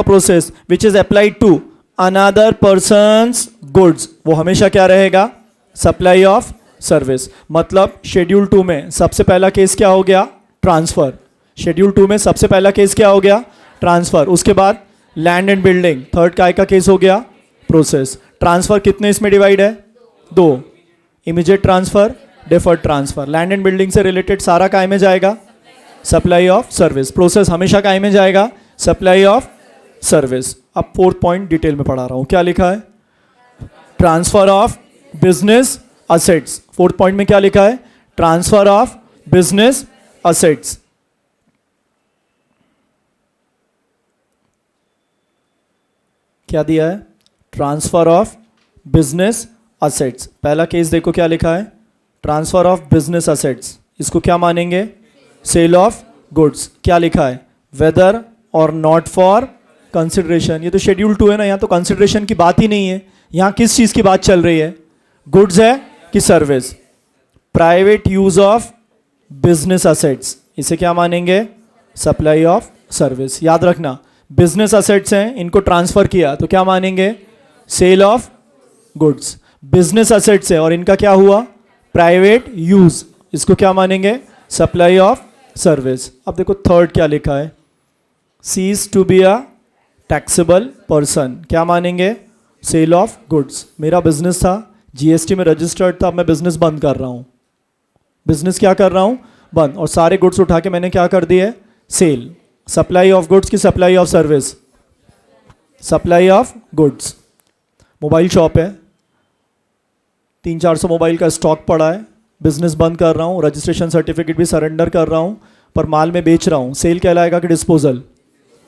process which is applied to another person's goods, वो हमेशा क्या रहेगा, सप्लाई ऑफ सर्विस। मतलब शेड्यूल 2 में सबसे पहला केस क्या हो गया, ट्रांसफर। शेड्यूल 2 में सबसे पहला केस क्या हो गया, ट्रांसफर। उसके बाद लैंड एंड बिल्डिंग, थर्ड काय का केस हो गया, प्रोसेस। ट्रांसफर कितने इसमें डिवाइड है, 2। Immediate transfer, deferred transfer. Land and building से रिलेटेड सारा काय में जाएगा, सप्लाई ऑफ सर्विस। प्रोसेस हमेशा काय में जाएगा, सप्लाई ऑफ सर्विस। अब फोर्थ पॉइंट डिटेल में पढ़ा रहा हूं, क्या लिखा है, transfer of business assets. Fourth point में क्या लिखा है, ट्रांसफर ऑफ बिजनेस असेट्स। क्या दिया है, ट्रांसफर ऑफ बिजनेस असेट्स। पहला केस देखो क्या लिखा है, ट्रांसफर ऑफ बिजनेस असेट्स। इसको क्या मानेंगे, सेल ऑफ गुड्स। क्या लिखा है, वेदर और नॉट फॉर कंसिडरेशन। ये तो शेड्यूल 2 है ना, यहाँ तो कंसिडरेशन की बात ही नहीं है। यहाँ किस चीज की बात चल रही है, गुड्स है कि service. Private use of business assets, इसे क्या मानेंगे, सप्लाई ऑफ सर्विस। याद रखना, बिजनेस असेट्स हैं, इनको ट्रांसफर किया तो क्या मानेंगे, sale of goods. Business assets है और इनका क्या हुआ, प्राइवेट यूज, इसको क्या मानेंगे, सप्लाई ऑफ सर्विस। अब देखो थर्ड क्या लिखा है, cease to be a taxable person. क्या मानेंगे, सेल ऑफ गुड्स। मेरा बिजनेस था, जीएसटी में रजिस्टर्ड था, अब मैं बिजनेस बंद कर रहा हूं। बिजनेस क्या कर रहा हूं, बंद, और सारे गुड्स उठा के मैंने क्या कर दिए, सेल। सप्लाई ऑफ गुड्स की supply of service, supply of goods. Mobile shop है, 300-400 मोबाइल का स्टॉक पड़ा है, बिजनेस बंद कर रहा हूँ, रजिस्ट्रेशन सर्टिफिकेट भी सरेंडर कर रहा हूँ, पर माल में बेच रहा हूँ। सेल कहलाएगा कि disposal,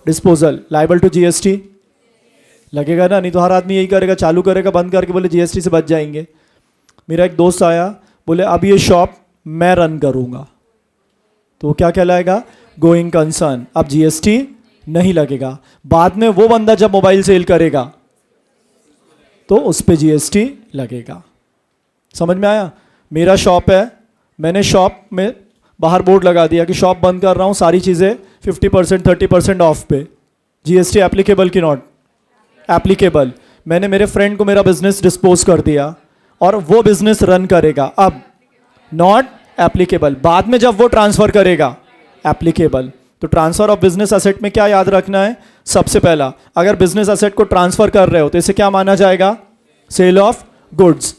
disposal. Liable to GST लगेगा ना, नहीं तो हर आदमी यही करेगा, चालू करेगा बंद करके बोले जीएसटी से बच जाएंगे। मेरा एक दोस्त आया, बोले अब ये शॉप मैं रन करूँगा, तो क्या कहलाएगा, गोइंग कंसर्न। अब जीएसटी नहीं लगेगा। बाद में वो बंदा जब मोबाइल सेल करेगा तो उस पे जीएसटी लगेगा। समझ में आया? मेरा शॉप है, मैंने शॉप में बाहर बोर्ड लगा दिया कि शॉप बंद कर रहा हूँ, सारी चीज़ें 50% 30% ऑफ पे। जीएसटी एप्लीकेबल कि नॉट एप्लीकेबल। मैंने मेरे फ्रेंड को मेरा बिजनेस डिस्पोज कर दिया और वो बिजनेस रन करेगा, अब नॉट एप्लीकेबल। बाद में जब वो ट्रांसफर करेगा, एप्लीकेबल। तो ट्रांसफर ऑफ बिजनेस असेट में क्या याद रखना है, सबसे पहला अगर बिजनेस असेट को ट्रांसफर कर रहे हो तो इसे क्या माना जाएगा, सेल ऑफ गुड्स।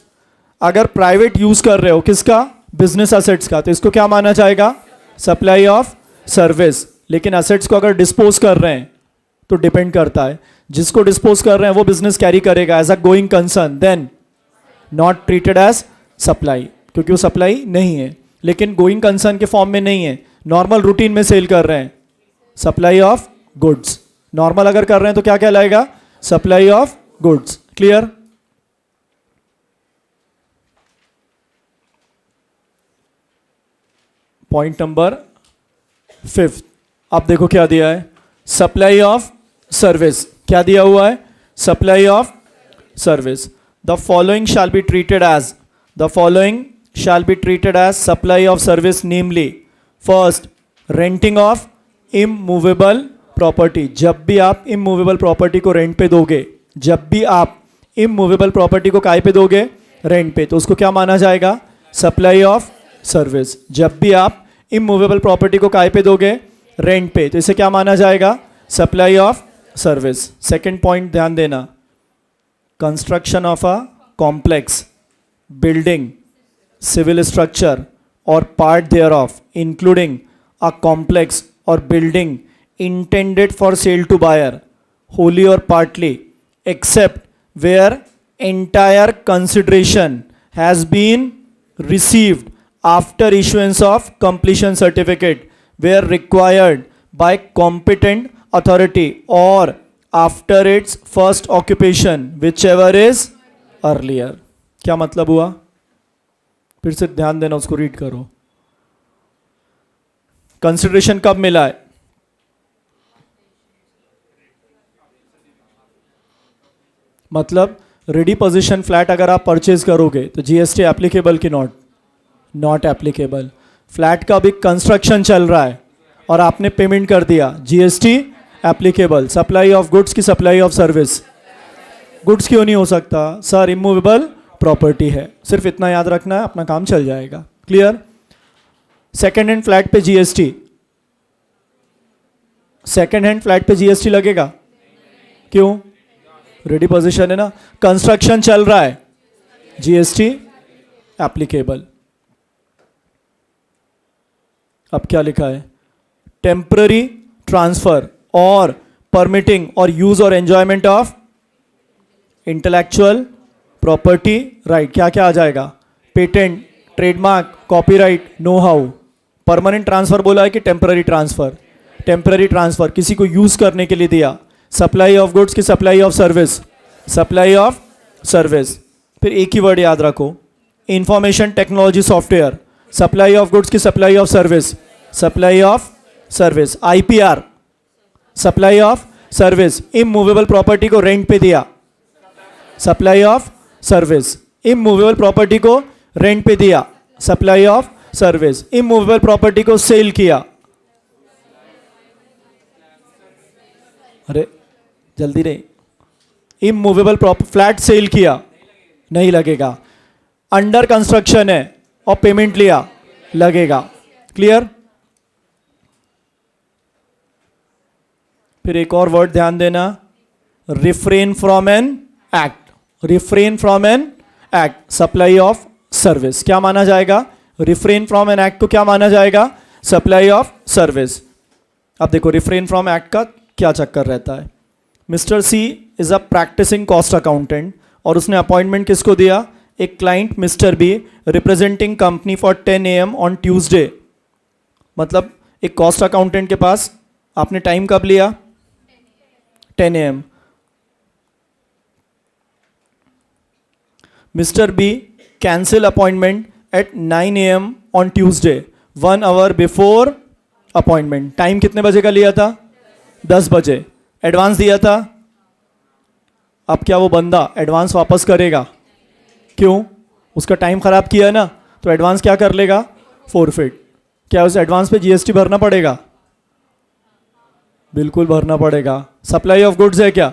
अगर प्राइवेट यूज कर रहे हो किसका, बिजनेस असेट्स का, तो इसको क्या माना जाएगा, सप्लाई ऑफ सर्विस। लेकिन एसेट्स को अगर डिस्पोज कर रहे हैं तो डिपेंड करता है, जिसको डिस्पोज कर रहे हैं वो बिजनेस कैरी करेगा as a going concern, then not treated as supply, क्योंकि वो सप्लाई नहीं है, लेकिन गोइंग कंसर्न के फॉर्म में नहीं है, नॉर्मल रूटीन में सेल कर रहे हैं, सप्लाई ऑफ गुड्स। नॉर्मल अगर कर रहे हैं तो क्या कहलाएगा? Supply of goods. Clear? Point number 5, आप देखो क्या दिया है, सप्लाई ऑफ सर्विस। क्या दिया हुआ है? Supply of service. The following shall be treated as, the following shall be treated as supply of service, namely first renting of immovable property। जब भी आप immovable property को रेंट पे दोगे, जब भी आप immovable property को काय पे दोगे? रेंट पे, तो उसको क्या माना जाएगा? Supply of service. जब भी आप immovable property को काय पे दोगे? रेंट पे, तो इसे क्या माना जाएगा? Supply of service. Second point ध्यान देना, construction of a complex building, civil structure or part thereof, including a complex or building intended for sale to buyer, wholly or partly, except where entire consideration has been received after issuance of completion certificate where required by competent authority or after its first occupation, whichever is earlier। क्या मतलब हुआ? फिर से ध्यान देना, उसको read करो। Consideration कब मिला है? मतलब रेडी पोजीशन फ्लैट अगर आप परचेज करोगे तो जीएसटी एप्लीकेबल कि नॉट? Not applicable. फ्लैट का भी कंस्ट्रक्शन चल रहा है और आपने पेमेंट कर दिया, GST applicable. Supply of goods की सप्लाई ऑफ सर्विस? गुड्स क्यों नहीं हो सकता सर? इमूवेबल प्रॉपर्टी है। सिर्फ इतना याद रखना है, अपना काम चल जाएगा। क्लियर? सेकेंड हैंड फ्लैट पे जीएसटी, सेकेंड हैंड फ्लैट पे जीएसटी लगेगा? क्यों? रेडी पोजीशन है ना, कंस्ट्रक्शन चल रहा है, जीएसटी एप्लीकेबल। अब क्या लिखा है? टेम्पररी ट्रांसफर और परमिटिंग और यूज और enjoyment of intellectual property right. क्या क्या आ जाएगा? Patent, trademark, copyright, know how. Permanent transfer बोला है कि टेम्पररी ट्रांसफर? टेम्पररी ट्रांसफर, किसी को यूज करने के लिए दिया। सप्लाई ऑफ गुड्स की supply of service? Supply of service. फिर एक ही वर्ड याद रखो, information technology software, supply of goods की supply of service? Supply of service. IPR, supply of service. Immovable property को रेंट पे दिया, supply of service. Immovable property को रेंट पे दिया, supply of service. Immovable property को सेल किया, अरे जल्दी नहीं, इमूवेबल फ्लैट सेल किया, नहीं लगेगा। अंडर कंस्ट्रक्शन है और पेमेंट लिया, लगेगा। क्लियर? फिर एक और वर्ड ध्यान देना, refrain from an act. Refrain from an act, supply of service. क्या माना जाएगा? रिफ्रेन फ्रॉम एन एक्ट को क्या माना जाएगा? Supply of service. अब देखो रिफ्रेन फ्रॉम एक्ट का क्या चक्कर रहता है। Mister C is a practising cost accountant और उसने अपॉइंटमेंट किसको दिया? एक client mister B representing company for 10 AM on Tuesday. मतलब एक कॉस्ट अकाउंटेंट के पास आपने टाइम कब लिया? 10 AM। Mr. B cancel appointment at 9 AM on Tuesday, 1 hour before appointment। Time कितने बजे का लिया था? 10 बजे। एडवांस दिया था। अब क्या वो बंदा एडवांस वापस करेगा? क्यों? उसका टाइम खराब किया है ना, तो एडवांस क्या कर लेगा? फोरफिट। क्या उस एडवांस पे जीएसटी भरना पड़ेगा? बिल्कुल भरना पड़ेगा। सप्लाई ऑफ गुड्स है क्या?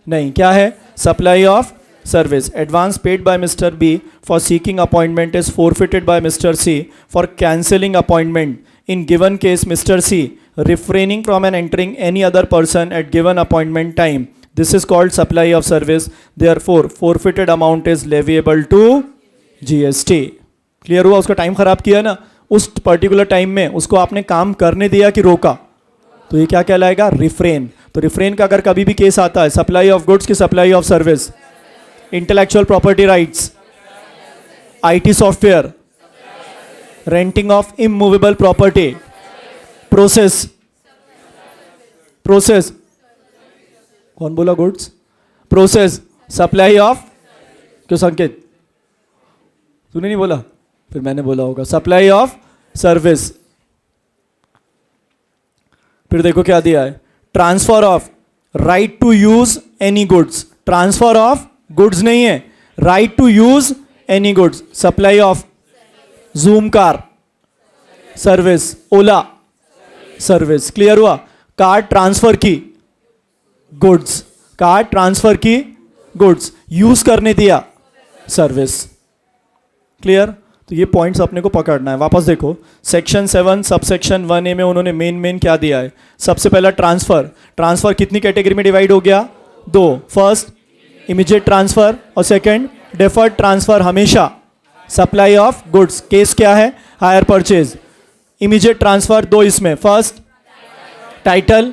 नहीं। क्या है? Supply of service। Advance paid by Mr. B for seeking appointment is forfeited by Mr. C for cancelling appointment. In given case, Mr. C refraining from an entering any other person at given appointment time. This is called supply of service. Therefore, forfeited amount is leviable to GST। Clear हुआ? उसका time खराब किया ना, उस particular time में उसको आपने काम करने दिया कि रोका? तो ये क्या कहलाएगा? रिफ्रेन। तो रिफ्रेन का अगर कभी भी केस आता है, सप्लाई ऑफ गुड्स की supply of service, intellectual property rights, IT software, renting of immovable property, process, process, कौन बोला गुड्स? प्रोसेस, सप्लाई ऑफ, क्यों संकेत तूने नहीं बोला? फिर मैंने बोला होगा, सप्लाई ऑफ सर्विस। फिर देखो क्या दिया है, transfer of right to use any goods, transfer of goods नहीं है, right to use any goods, supply of Zoom car service, Ola service. Clear हुआ? कार्ड ट्रांसफर की गुड्स, कार्ड ट्रांसफर की गुड्स, यूज करने दिया सर्विस। क्लियर? तो ये points अपने को पकड़ना है। वापस देखो, सेक्शन 7 सबसेक्शन 1A में उन्होंने मेन क्या दिया है। सबसे पहला ट्रांसफर, ट्रांसफर कितनी कैटेगरी में डिवाइड हो गया? 2। फर्स्ट इमीडिएट ट्रांसफर और सेकंड डेफर्ड ट्रांसफर। हमेशा सप्लाई ऑफ गुड्स, केस क्या है? Hire purchase. इमीडिएट ट्रांसफर 2 इसमें, फर्स्ट टाइटल,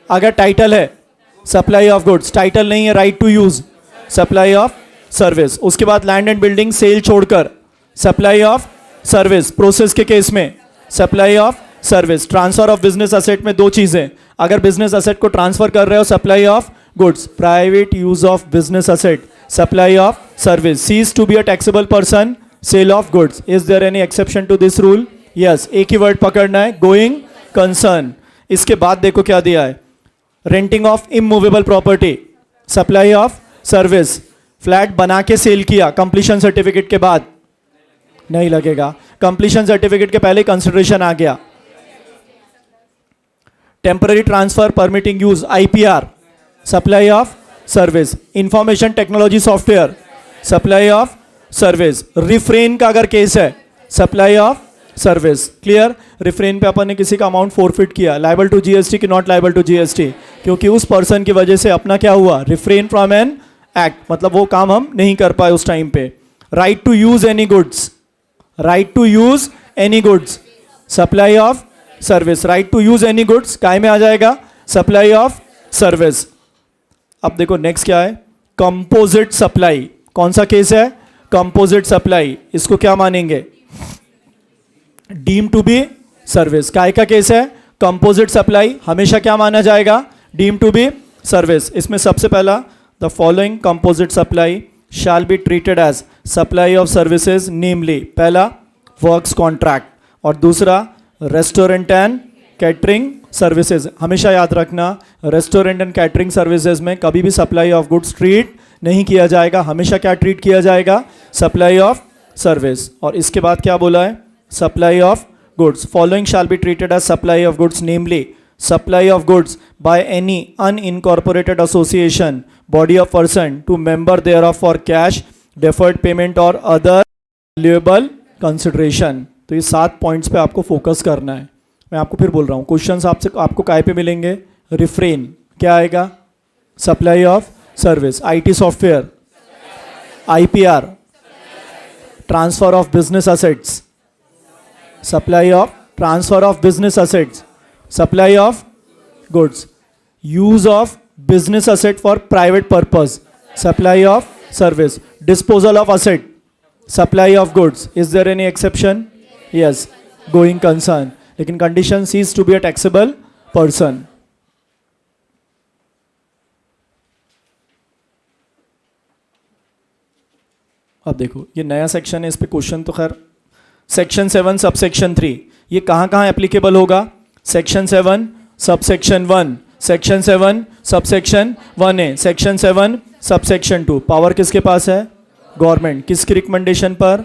अगर टाइटल है सप्लाई ऑफ गुड्स, टाइटल नहीं है right to use, supply of service. उसके बाद लैंड एंड बिल्डिंग सेल छोड़कर सप्लाई ऑफ सर्विस, प्रोसेस के केस में supply of service. Transfer of business asset में 2 चीजें, अगर बिजनेस असेट को ट्रांसफर कर रहे हो supply of goods, private use of business asset supply of service. Cease to be a taxable person, sale of goods. Is there any exception to this rule? Yes, एक ही word पकड़ना है, going concern. इसके बाद देखो क्या दिया है, renting of immovable property, supply of service. Flat बना के सेल किया, कंप्लीशन सर्टिफिकेट के बाद नहीं लगेगा, कंप्लीशन सर्टिफिकेट के पहले कंसिडरेशन आ गया। Temporary transfer permitting use, IPR, supply of service. Information technology software, supply of service. Refrain का अगर केस है, supply of service. Clear? Refrain पे अपन ने किसी का अमाउंट फोरफिट किया, लाइबल टू जीएसटी कि नॉट लाइबल टू जीएसटी? क्योंकि उस पर्सन की वजह से अपना क्या हुआ? रिफ्रेन फ्रॉम एन एक्ट, मतलब वो काम हम नहीं कर पाए उस टाइम पे। Right to use any goods, right to use any goods, supply of service. Right to use any goods काय में आ जाएगा? Supply of service. अब देखो नेक्स्ट क्या है, कंपोजिट सप्लाई। कौन सा केस है? Composite supply. इसको क्या मानेंगे? Deem to be service. काय का केस है? Composite supply. हमेशा क्या माना जाएगा? Deem to be service. इसमें सबसे पहला, the following composite supply shall be treated as supply of services, namely पहला वर्क्स कॉन्ट्रैक्ट और दूसरा रेस्टोरेंट एंड कैटरिंग सर्विसेज। हमेशा याद रखना, रेस्टोरेंट एंड कैटरिंग सर्विसेज में कभी भी सप्लाई ऑफ गुड्स ट्रीट नहीं किया जाएगा, हमेशा क्या ट्रीट किया जाएगा? Supply of service. और इसके बाद क्या बोला है? Supply of goods, following shall be treated as supply of goods, namely supply of goods by any unincorporated association, body of person to member thereof for cash, deferred payment or other valuable consideration। तो ये 7 points पे आपको focus करना है। मैं आपको फिर बोल रहा हूँ, क्वेश्चंस आपको काय पे मिलेंगे? रिफ्रेन क्या आएगा? Supply of service. IT software, IPR, transfer of business assets, supply of transfer of business assets, supply of goods, use of business asset for private purpose, supply of service, disposal of asset, supply of goods. Is there any exception? Yes, going concern. लेकिन condition cease to be a taxable person. अब देखो ये नया section है, इस पे question तो खैर सेक्शन 7 सबसेक्शन 3 ये कहाँ एप्लीकेबल होगा? Section 7 subsection 1, section 7 subsection 1A, section 7 subsection 2। Power किसके पास है? गवर्नमेंट। किसकी रिकमेंडेशन पर?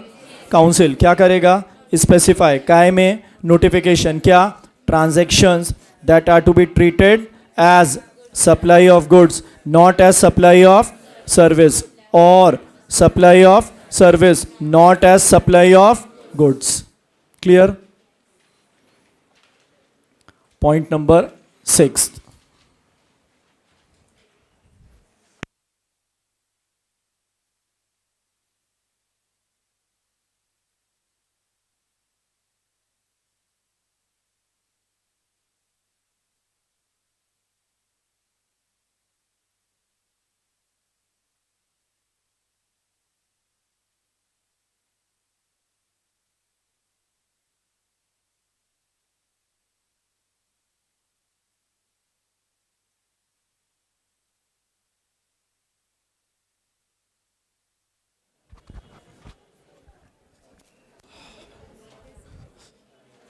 काउंसिल। क्या करेगा? स्पेसिफाई काय में? नोटिफिकेशन। क्या? Transactions that are to be treated as supply of goods not as supply of service, और supply of service not as supply of goods. Clear? Point number 6।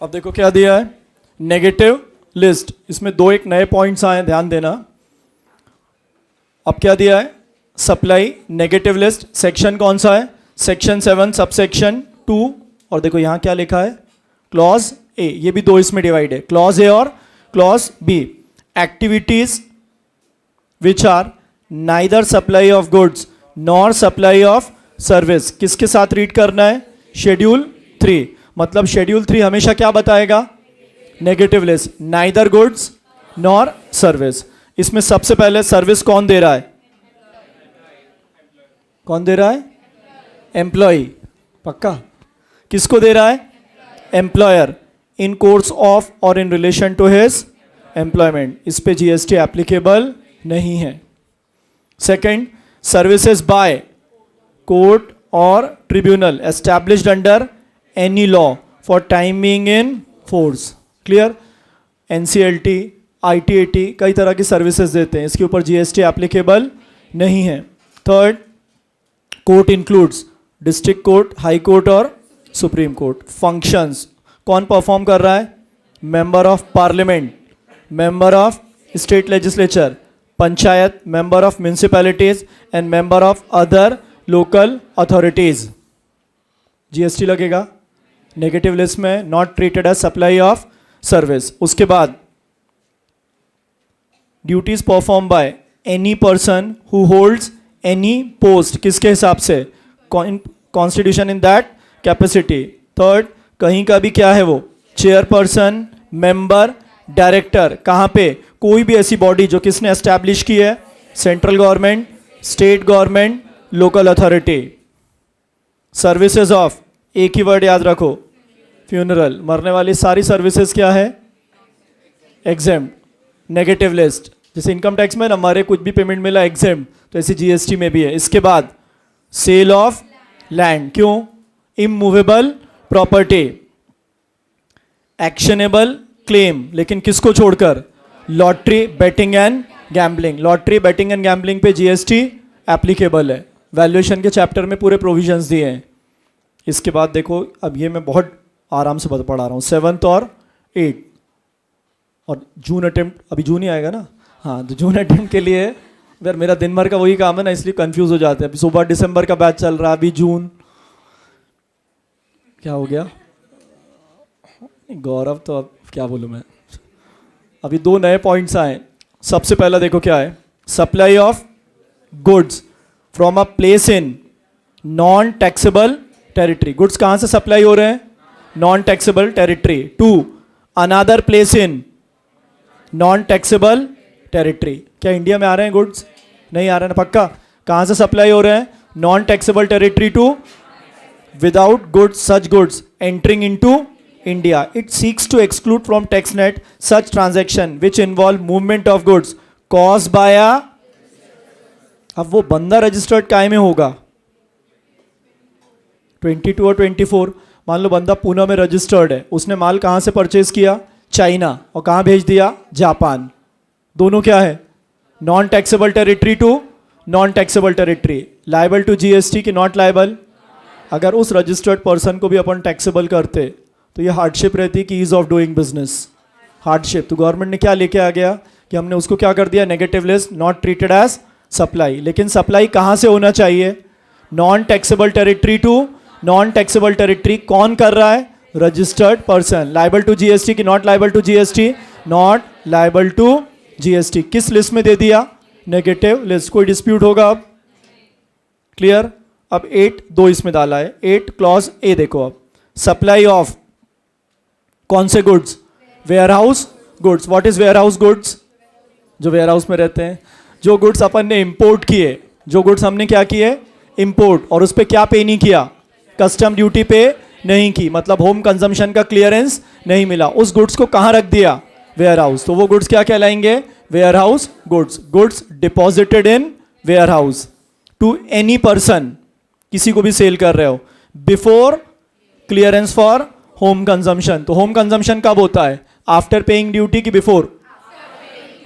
अब देखो क्या दिया है, नेगेटिव लिस्ट। इसमें दो एक नए पॉइंट्स आए, ध्यान देना। अब क्या दिया है, सप्लाई नेगेटिव लिस्ट। सेक्शन कौन सा है, सेक्शन 7 सबसेक्शन 2। और देखो यहाँ क्या लिखा है, क्लॉज ए। ये भी दो इसमें डिवाइड है, क्लॉज ए और clause B. Activities which are neither supply of goods nor supply of service, किसके साथ रीड करना है, शेड्यूल 3। मतलब शेड्यूल 3 हमेशा क्या बताएगा, negative list, neither goods nor service. इसमें सबसे पहले सर्विस कौन दे रहा है, कौन दे रहा है, एम्प्लॉय। पक्का, किसको दे रहा है, एम्प्लॉयर, इन कोर्स ऑफ और in relation to his employment. इस पे जीएसटी एप्लीकेबल नहीं है। सेकंड, सर्विसेज बाय कोर्ट और tribunal established under any law for time being in force. Clear, NCLT, ITAT कई तरह की सर्विसेज देते हैं, इसके ऊपर जीएसटी एप्लीकेबल नहीं है। Third, court includes district court, high court और सुप्रीम कोर्ट। फंक्शंस कौन परफॉर्म कर रहा है, member of parliament, member of state legislature, panchayat, member of municipalities and member of other local authorities. GST लगेगा नेगेटिव लिस्ट में, not treated as supply of service. उसके बाद duties perform by any person who holds any post, किसके हिसाब से, constitution in that capacity. Third, कहीं का भी क्या है वो, चेयरपर्सन, मेंबर, डायरेक्टर, कहाँ पे, कोई भी ऐसी बॉडी जो किसने एस्टैब्लिश की है, central government, state government, local authority. Services of, एक ही वर्ड याद रखो, फ्यूनरल, मरने वाली सारी सर्विसेज क्या है, एग्जेम्प्ट, नेगेटिव लिस्ट। जैसे इनकम टैक्स में ना हमारे कुछ भी पेमेंट मिला एग्जेम्प्ट, तो ऐसे जीएसटी में भी है। इसके बाद सेल ऑफ लैंड, क्यों, इमूवेबल प्रॉपर्टी, एक्शनेबल क्लेम, लेकिन किसको छोड़कर, lottery, betting and gambling. Lottery, betting and gambling पे जीएसटी एप्लीकेबल है। वैल्यूएशन के चैप्टर में पूरे प्रोविजंस दिए हैं। इसके बाद देखो, अब ये मैं बहुत आराम से पढ़ा रहा हूँ, 7th और 8th और जून अटेम्प्ट, अभी जून ही आएगा ना, हाँ, तो जून अटेम्प्ट के लिए यार मेरा दिन भर का वही काम है ना, इसलिए कंफ्यूज हो जाते हैं। अभी सुबह दिसंबर का बैच चल रहा है, अभी जून, क्या हो गया गौरव, तो अब क्या बोलूँ मैं। अभी दो नए पॉइंट्स आए। सबसे पहला देखो क्या है, supply of goods from a place in non taxable territory. Goods कहाँ से सप्लाई हो रहे हैं, non taxable territory, to another place in non taxable territory. क्या इंडिया में आ रहे हैं गुड्स, नहीं आ रहे हैं ना, पक्का। कहाँ से सप्लाई हो रहे हैं, non taxable territory to without goods, such goods entering into India. It seeks to exclude from TaxNet such transaction which involve movement of goods caused by a, अब वो बंदा रजिस्टर्ड काय में होगा, 22 और 24। मान लो बंदा पुणे में रजिस्टर्ड है, उसने माल कहाँ से परचेज किया, चाइना, और कहाँ भेज दिया, जापान। दोनों क्या है, non taxable territory to non taxable territory. Liable to GST की नॉट लाइबल। अगर उस रजिस्टर्ड पर्सन को भी अपन टैक्सेबल करते तो ये हार्डशिप रहती कि ease of doing business, hardship. तो गवर्नमेंट ने क्या लेके आ गया कि हमने उसको क्या कर दिया, negative list, not treated as supply. लेकिन सप्लाई कहाँ से होना चाहिए, non taxable territory to non taxable territory. कौन कर रहा है, registered person. Liable to GST की not liable to GST, not liable to GST. किस लिस्ट में दे दिया, नेगेटिव लिस्ट। कोई डिस्प्यूट होगा अब, क्लियर। अब 8 दो इसमें डाला है, 8 क्लॉज ए देखो। अब सप्लाई ऑफ कौन से goods, warehouse goods. What is warehouse goods, जो वेयर हाउस में रहते हैं। जो गुड्स अपन ने इंपोर्ट किए, जो गुड्स हमने क्या किए, इंपोर्ट, और उस पर क्या पे नहीं किया, कस्टम ड्यूटी पे नहीं की, मतलब होम कंजम्पशन का क्लियरेंस नहीं मिला, उस गुड्स को कहाँ रख दिया, वेयर हाउस। तो वो गुड्स क्या कहलाएंगे, warehouse goods. Goods deposited in warehouse to any person, किसी को भी सेल कर रहे हो, before clearance for home consumption. तो होम कंजम्पशन कब होता है, आफ्टर पेइंग ड्यूटी की बिफोर।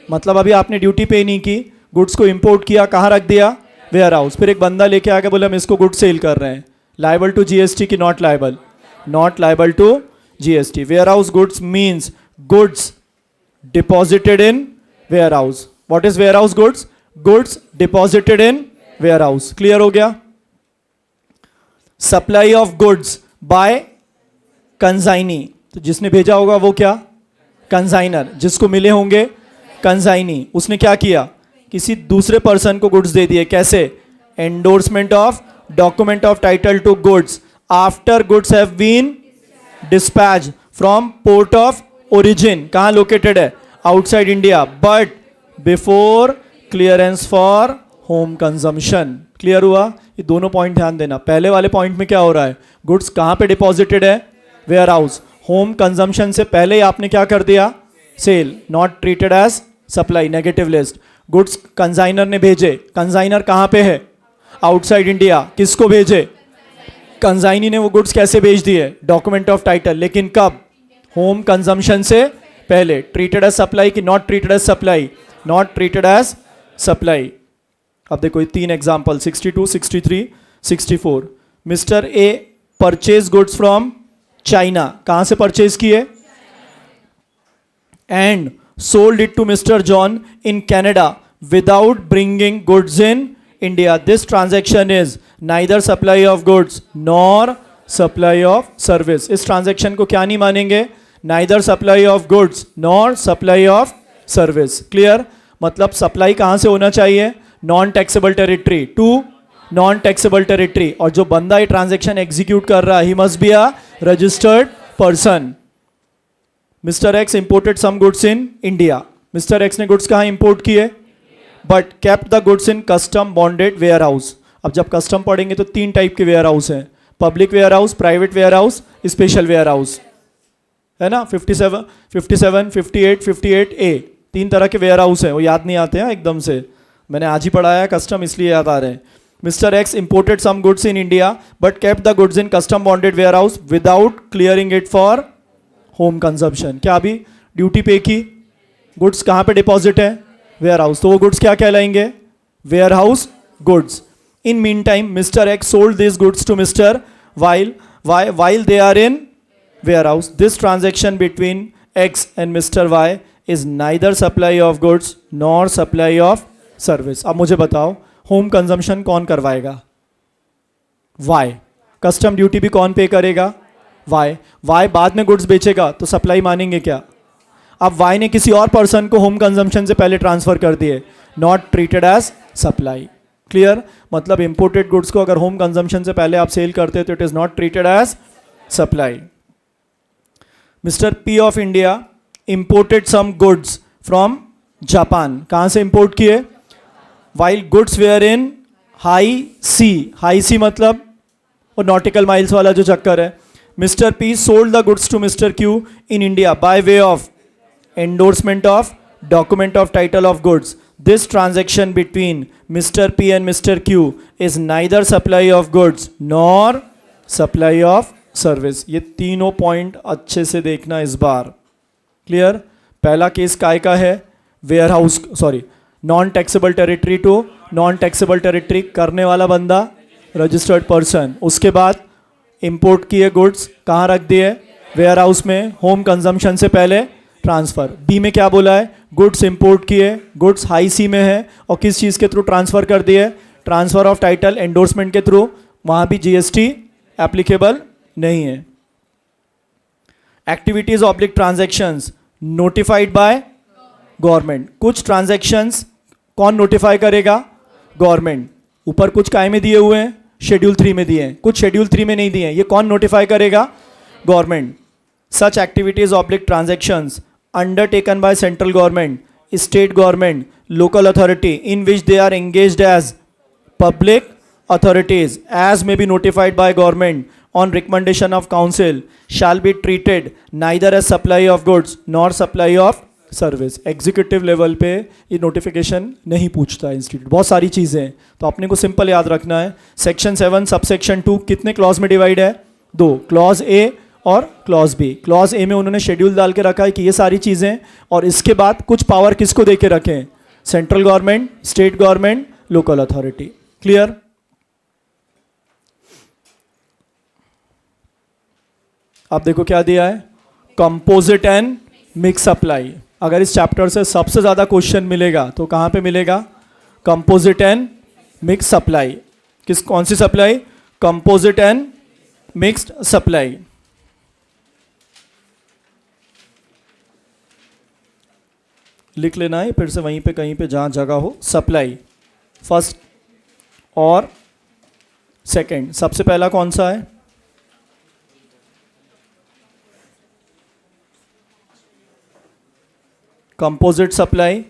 मतलब अभी आपने ड्यूटी पे नहीं की, गुड्स को इंपोर्ट किया, कहाँ रख दिया, वेयर हाउस। फिर एक बंदा लेके आके बोले हम इसको गुड्स सेल कर रहे हैं, लाइबल टू जीएसटी की not liable, not liable to GST. Warehouse goods means goods deposited in warehouse. What is warehouse goods? Goods deposited in warehouse. Clear हो गया? Supply of goods by consignee. तो जिसने भेजा होगा वो क्या? कंसाइनर. जिसको मिले होंगे कंसाइनी. उसने क्या किया? किसी दूसरे पर्सन को गुड्स दे दिए. कैसे? Endorsement of document of title to goods after goods have been dispatch from port of origin. कहां लोकेटेड है? Outside India, but before clearance for home consumption. Clear हुआ? ये दोनों पॉइंट ध्यान देना. पहले वाले पॉइंट में क्या हो रहा है? गुड्स कहां पे डिपॉजिटेड है? Ware house. होम कंजम्पशन से पहले ही आपने क्या कर दिया? Sale. Not treated as supply. Negative list. Goods consignor ने भेजे. कंसाइनर कहां पे है? Outside India. किसको भेजे? कंसाइनी ने वो गुड्स कैसे भेज दिए? Document of title. लेकिन कब? होम कंजम्पशन से पहले. ट्रीटेड एज सप्लाई कि not treated as supply? Not treated as supply. अब देखो ये तीन example 62, 63, 64. Mister A purchase goods from China. कहां से परचेज किए? And sold it to Mr. John in Canada without bringing goods in India. This transaction is neither supply of goods nor supply of service. इस transaction को क्या नहीं मानेंगे? Neither supply of goods nor supply of service. Clear? मतलब supply कहाँ से होना चाहिए? Non taxable territory to non taxable territory. और जो बंदा ये transaction execute कर रहा है, he must be a registered person. Mister X imported some goods in India. Mister X ने गुड्स कहाँ इंपोर्ट किए? But kept the goods in custom bonded warehouse. अब जब कस्टम पढ़ेंगे तो तीन टाइप के वेयर हाउस हैं. Public warehouse, private warehouse, special warehouse, है ना? 57, 58, 58 ए. तीन तरह के वेयर हाउस हैं. वो याद नहीं आते हैं एकदम से. मैंने आज ही पढ़ाया कस्टम, इसलिए याद आ रहे हैं. Mister X imported some goods in India but kept the goods in custom bonded warehouse without clearing it for home consumption. क्या अभी ड्यूटी पे की? गुड्स कहाँ पे डिपॉजिट है? Warehouse. तो वो गुड्स क्या कहलाएंगे? Warehouse goods. In meantime mister X sold this goods to mister while they are in warehouse. This transaction between X and mister Y is neither supply of goods nor supply of service. अब मुझे बताओ home consumption कौन करवाएगा? Y. Custom duty भी कौन पे करेगा? Y. Y बाद में गुड्स बेचेगा तो सप्लाई मानेंगे क्या? अब वाई ने किसी और पर्सन को होम कंजम्पशन से पहले ट्रांसफर कर दिए. Not treated as supply. Clear? मतलब इंपोर्टेड गुड्स को अगर होम कंजम्पशन से पहले आप सेल करते तो it is not treated as supply. Mister P of India imported some goods from Japan. कहां से इंपोर्ट किए? While goods were in high sea. High sea मतलब वो नॉटिकल माइल्स वाला जो चक्कर है. Mr. P sold the goods to Mr. Q in India by way of endorsement of document of title of goods. This transaction between Mr. P and Mr. Q is neither supply of goods nor supply of service. ये तीनों point अच्छे से देखना इस बार. Clear? पहला case काय का है? Warehouse, sorry, non taxable territory to non taxable territory करने वाला बंदा रजिस्टर्ड पर्सन. उसके बाद इंपोर्ट किए गुड्स कहाँ रख दिए? वेयर हाउस में. होम कंजम्पशन से पहले ट्रांसफ़र. बी में क्या बोला है? गुड्स इंपोर्ट किए, गुड्स हाई सी में है और किस चीज़ के थ्रू ट्रांसफ़र कर दिए? ट्रांसफ़र ऑफ टाइटल एंडोर्समेंट के थ्रू. वहाँ भी जीएसटी एप्लीकेबल नहीं है. Activities oblique transactions notified by government. कुछ ट्रांजैक्शंस कौन नोटिफाई करेगा? गवर्नमेंट. ऊपर कुछ काय में दिए हुए हैं? शेड्यूल 3 में दिए हैं. कुछ शेड्यूल 3 में नहीं दिए हैं. ये कौन नोटिफाई करेगा? Government. Such activities oblique transactions undertaken by central government, state government, local authority in which they are engaged as public authorities as may be notified by government on recommendation of council shall be treated neither as supply of goods nor supply of service. Executive level पे ये notification नहीं पूछता institute. बहुत सारी चीज़ें हैं तो अपने को सिंपल याद रखना है. सेक्शन 7 सबसेक्शन 2 कितने क्लॉज में डिवाइड है? 2. क्लॉज ए और क्लॉज बी. क्लॉज ए में उन्होंने शेड्यूल डाल के रखा है कि ये सारी चीज़ें, और इसके बाद कुछ पावर किसको दे के रखे हैं? Central government, state government, local authority. Clear? अब देखो क्या दिया है. Composite and mix supply. अगर इस चैप्टर से सबसे ज़्यादा क्वेश्चन मिलेगा तो कहाँ पे मिलेगा? Composite and mix supply. कौन सी supply? Composite and mixed supply. लिख लेना है फिर से वहीं पे कहीं पे जहाँ जगह हो। सप्लाई फर्स्ट और सेकंड। सबसे पहला कौन सा है? Composite supply.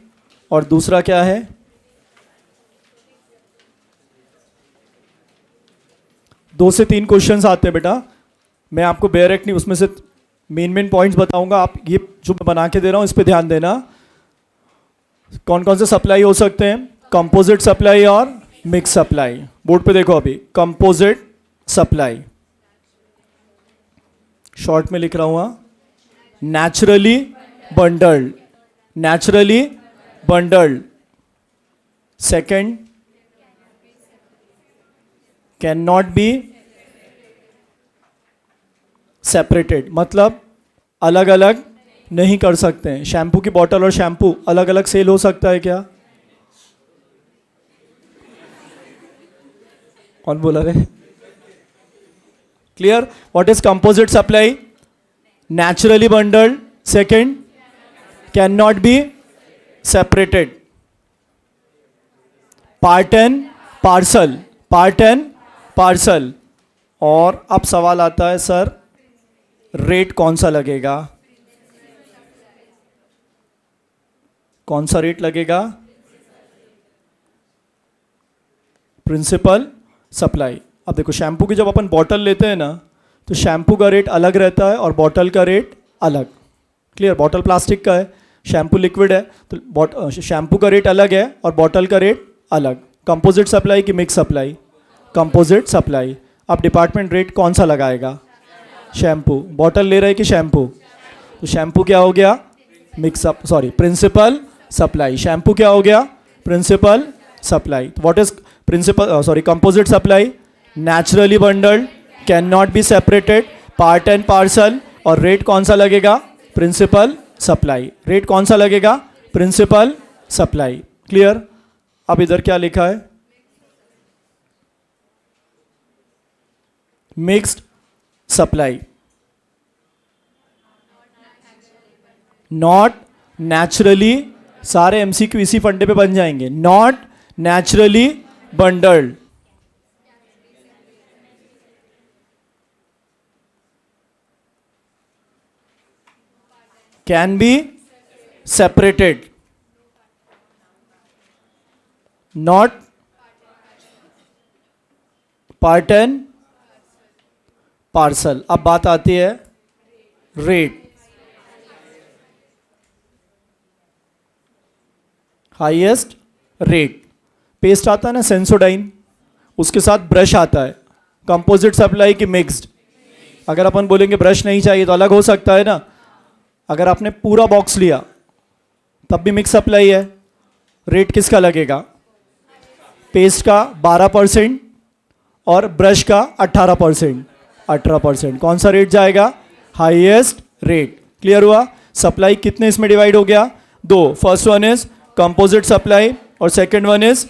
और दूसरा क्या है? दो से तीन क्वेश्चंस आते हैं बेटा, मैं आपको डायरेक्ट नहीं, उसमें से मेन पॉइंट्स बताऊंगा। आप ये जो मैं बना के दे रहा हूं इस पे ध्यान देना। कौन कौन से सप्लाई हो सकते हैं? कंपोजिट सप्लाई और मिक्स सप्लाई। बोर्ड पे देखो अभी, कंपोजिट सप्लाई शॉर्ट में लिख रहा हूं, naturally bundled, naturally bundled. Second, can not be separated, मतलब अलग अलग नहीं कर सकते हैं। शैम्पू की बोतल और शैम्पू अलग अलग सेल हो सकता है क्या? कौन बोला रहे? Clear? What is composite supply? Naturally bundled. Second, can not be separated. Part and parcel, part and parcel. और अब सवाल आता है सर रेट कौन सा लगेगा? कौन सा रेट लगेगा? Principal supply. अब देखो शैम्पू की जब अपन बॉटल लेते हैं ना तो शैम्पू का रेट अलग रहता है और बॉटल का रेट अलग। क्लियर? बॉटल प्लास्टिक का है, शैम्पू लिक्विड है, तो शैम्पू का रेट अलग है और बॉटल का रेट अलग। कंपोजिट सप्लाई की मिक्स सप्लाई? Composite supply. अब डिपार्टमेंट रेट कौन सा लगाएगा? शैम्पू। बॉटल ले रहे कि शैम्पू? तो शैम्पू क्या हो गया? Mix up, sorry principal supply. Shampoo क्या हो गया? Principal supply. What is principal, sorry composite supply? Naturally bundled, can not be separated, part and parcel. और रेट कौन सा लगेगा? Principal supply. रेट कौन सा लगेगा? Principal supply. क्लियर? अब इधर क्या लिखा है? Mixed supply. नॉट नेचुरली, सारे एमसीक्यू इसी फंडे पे बन जाएंगे। Not naturally bundled, can be separated, not part and parcel. अब बात आती है रेट। Highest rate. पेस्ट आता है ना सेंसोडाइन, उसके साथ ब्रश आता है। कंपोजिट सप्लाई की मिक्स्ड। अगर अपन बोलेंगे ब्रश नहीं चाहिए तो अलग हो सकता है ना। अगर आपने पूरा बॉक्स लिया तब भी मिक्स सप्लाई है। रेट किसका लगेगा? पेस्ट का 12% और ब्रश का 18%। 18%। कौन सा रेट जाएगा? Highest rate. क्लियर हुआ? सप्लाई कितने इसमें डिवाइड हो गया? दो। First one is composite supply और second one is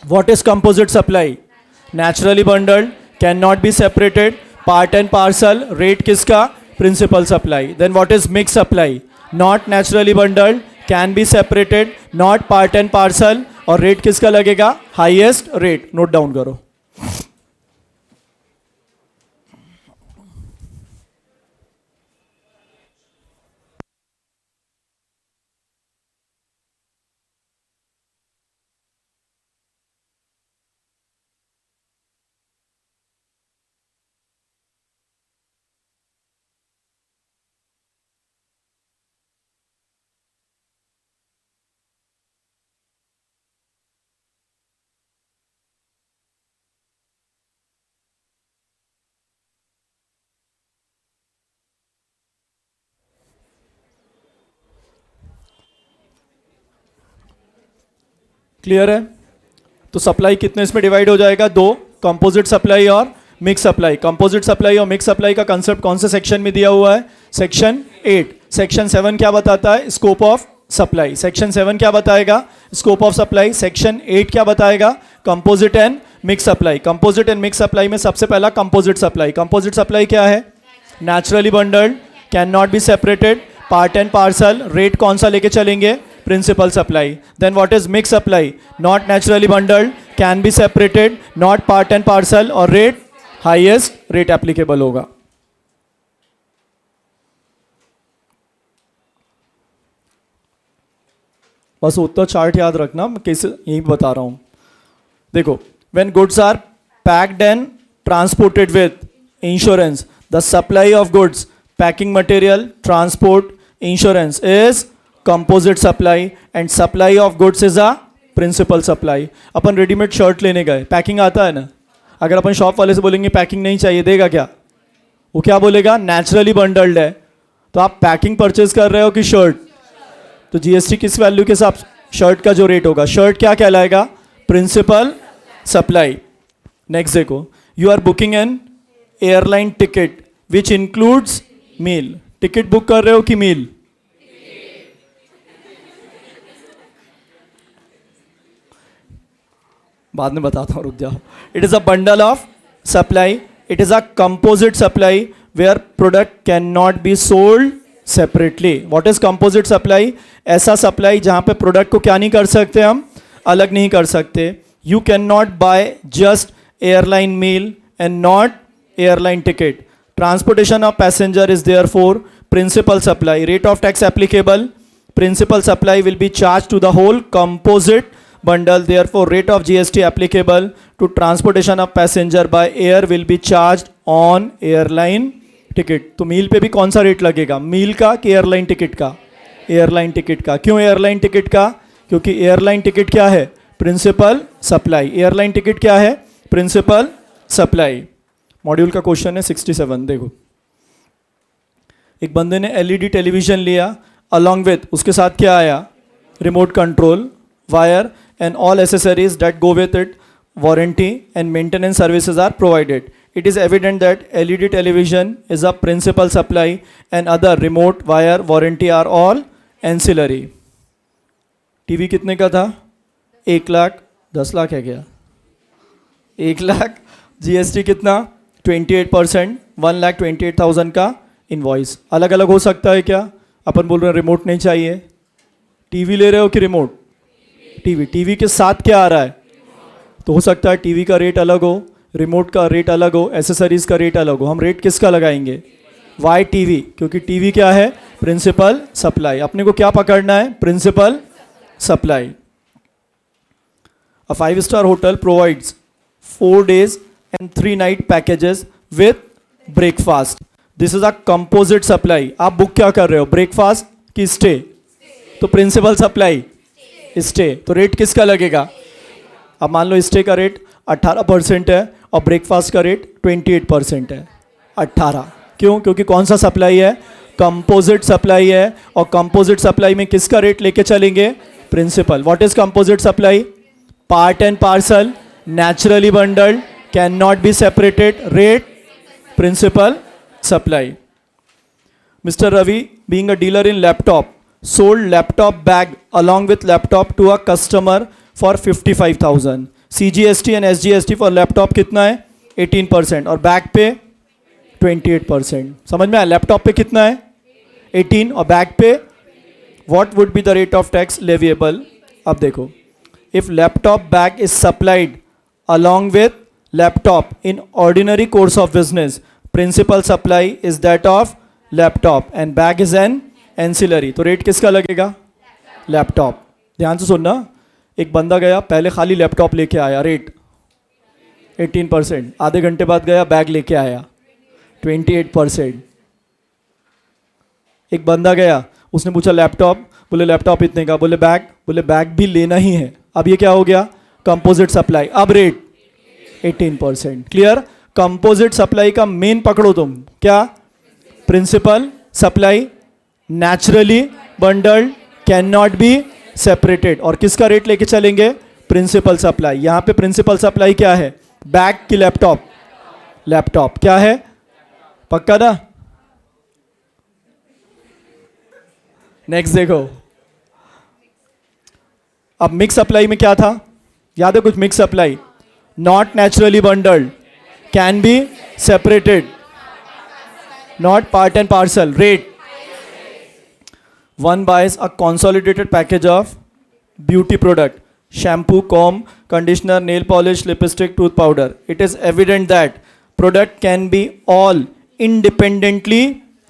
what is composite supply? Naturally bundled, can not be separated, part and parcel. Rate किसका? Principal supply. Then what is mix supply? Not naturally bundled, can be separated, not part and parcel. और rate किसका लगेगा? Highest rate. Note down करो। Clear है? तो supply कितने इसमें divide हो जाएगा? दो। कंपोजिट सप्लाई और मिक्स सप्लाई। कंपोजिट सप्लाई और मिक्स सप्लाई का कंसेप्ट कौन से सेक्शन में दिया हुआ है? सेक्शन 8। सेक्शन 7 क्या बताता है? Scope of supply. सेक्शन 7 क्या बताएगा? Scope of supply. सेक्शन 8 क्या बताएगा? Composite and mix supply. Composite and mix supply में सबसे पहला कंपोजिट सप्लाई। कंपोजिट सप्लाई क्या है? Naturally bundled, can not be separated, part and parcel. Rate कौन सा लेके चलेंगे? Principal supply. Then what is mix supply? Not naturally bundled, can be separated, not part and parcel, और rate highest rate applicable होगा। बस उतना chart याद रखना, मैं कैसे यही बता रहा हूं। देखो, when goods are packed and transported with insurance, the supply of goods, packing material, transport, insurance is composite supply, and supply of goods is a principal supply. अपन रेडीमेड शर्ट लेने गए, पैकिंग आता है ना, अगर अपन शॉप वाले से बोलेंगे पैकिंग नहीं चाहिए, देगा क्या? वो क्या बोलेगा? नेचुरली बंडल्ड है। तो आप पैकिंग परचेज कर रहे हो कि शर्ट? तो जीएसटी किस वैल्यू के साथ? शर्ट का जो रेट होगा, शर्ट क्या कहलाएगा? Principal supply. नेक्स्ट देखो, you are booking an airline ticket which includes meal. Ticket book कर रहे हो कि मील? बाद में बताता हूं, रुक जाओ। It is a bundle of supply, it is a composite supply where product can not be sold separately. What is composite supply? ऐसा सप्लाई जहां पे प्रोडक्ट को क्या नहीं कर सकते, हम अलग नहीं कर सकते। You can not buy just airline meal and not airline ticket. Transportation of passenger is there for principal supply. Rate of tax applicable, principal supply will be charge to the whole composite bundle, therefore rate of GST applicable to transportation of passenger by air will be charged on airline ticket। तो मील पे भी कौन सा rate लगेगा? मील का कि airline ticket का? Airline ticket का। क्यों एयरलाइन टिकट का? क्योंकि एयरलाइन टिकट क्या है? Principal supply. एयरलाइन टिकट क्या है? Principal supply. मॉड्यूल का क्वेश्चन है 67। देखो, एक बंदे ने एलईडी टेलीविजन लिया, अलॉन्ग विथ उसके साथ क्या आया? Remote control, wire and all accessories that go with it. Warranty and maintenance services are provided. It is evident that LED television is a principal supply and other remote, wire, warranty are all ancillary. TV कितने का था? 1 लाख, 10 लाख है क्या? 1 lakh. GST कितना? 28%, 1,28,000 का invoice. अलग अलग हो सकता है क्या? अपन बोल रहे हैं रिमोट नहीं चाहिए। टीवी ले रहे हो कि रिमोट? टीवी। टीवी के साथ क्या आ रहा है? तो हो सकता है टीवी का रेट अलग हो, रिमोट का रेट अलग हो, एसेसरीज का रेट अलग हो। हम रेट किसका लगाएंगे? वाई टीवी, क्योंकि टीवी क्या है? Principal supply. अपने को क्या पकड़ना है? Principal supply. A 5-star hotel provides 4 days and 3 night packages with breakfast. This is a composite supply. आप बुक क्या कर रहे हो? ब्रेकफास्ट की स्टे? तो प्रिंसिपल सप्लाई स्टे। तो रेट किसका लगेगा? अब मान लो स्टे का रेट 18% है और ब्रेकफास्ट का रेट 28% है। 18 क्यों? क्योंकि कौन सा सप्लाई है? कंपोजिट सप्लाई है। और कंपोजिट सप्लाई में किसका रेट लेके चलेंगे? Principal. What is composite supply? Part and parcel, naturally bundled, can not be separated, rate principal supply. Mister Ravi, being a dealer in laptop, sold laptop bag along with laptop to a customer for 55,000। CGST and SGST for laptop कितना है? 18% और bag पे 28%। समझ में आया? Laptop पे कितना है? 18 और बैग पे what would be the rate of tax leviable? अब देखो, if laptop bag is supplied along with laptop in ordinary course of business, principal supply is that of laptop and bag is an ancillary. तो rate किसका लगेगा? Laptop. ध्यान से सुनना, एक बंदा गया, पहले खाली लैपटॉप लेके आया, रेट 18%। आधे घंटे बाद गया, बैग लेके आया, 28%। एक बंदा गया, उसने पूछा लैपटॉप, बोले लैपटॉप इतने का, बोले बैग भी लेना ही है। अब ये क्या हो गया? Composite supply. अब रेट 18%। क्लियर? कंपोजिट सप्लाई का मेन पकड़ो तुम, क्या? Principal supply, naturally bundled, can not be separated. और किसका रेट लेके चलेंगे? Principal supply. यहां पे प्रिंसिपल सप्लाई क्या है? बैग की लैपटॉप? लैपटॉप क्या है? पक्का ना? नेक्स्ट देखो, अब मिक्स सप्लाई में क्या था? याद है कुछ? Mix supply not naturally bundled, can be separated, not part and parcel, rate. One buys a consolidated package of beauty product, shampoo, comb, conditioner, nail polish, lipstick, tooth powder. It is evident that product can be all independently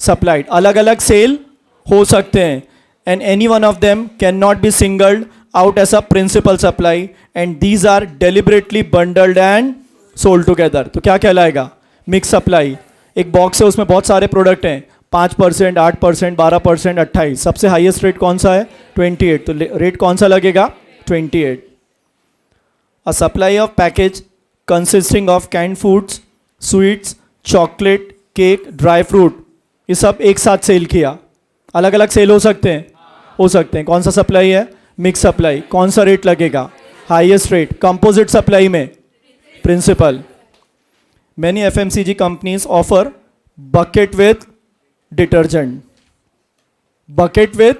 supplied. अलग अलग cell हो सकते हैं, and any one of them cannot be singled out as a principal supply, and these are deliberately bundled and sold together. तो क्या कहलाएगा? Mix supply. एक box है, उसमें बहुत सारे प्रोडक्ट हैं, 5%, 8%, 12%, 28%. सबसे हाईएस्ट रेट कौन सा है? 28. तो रेट कौन सा लगेगा? 28. A supply of package consisting of canned foods, sweets, chocolate, cake, dry fruit, ये सब एक साथ सेल किया. अलग अलग सेल हो सकते हैं? हो सकते हैं. कौन सा सप्लाई है? Mix supply. कौन सा रेट लगेगा? Highest rate. कंपोजिट सप्लाई में principal. Many FMCG companies offer bucket with detergent. Bucket with,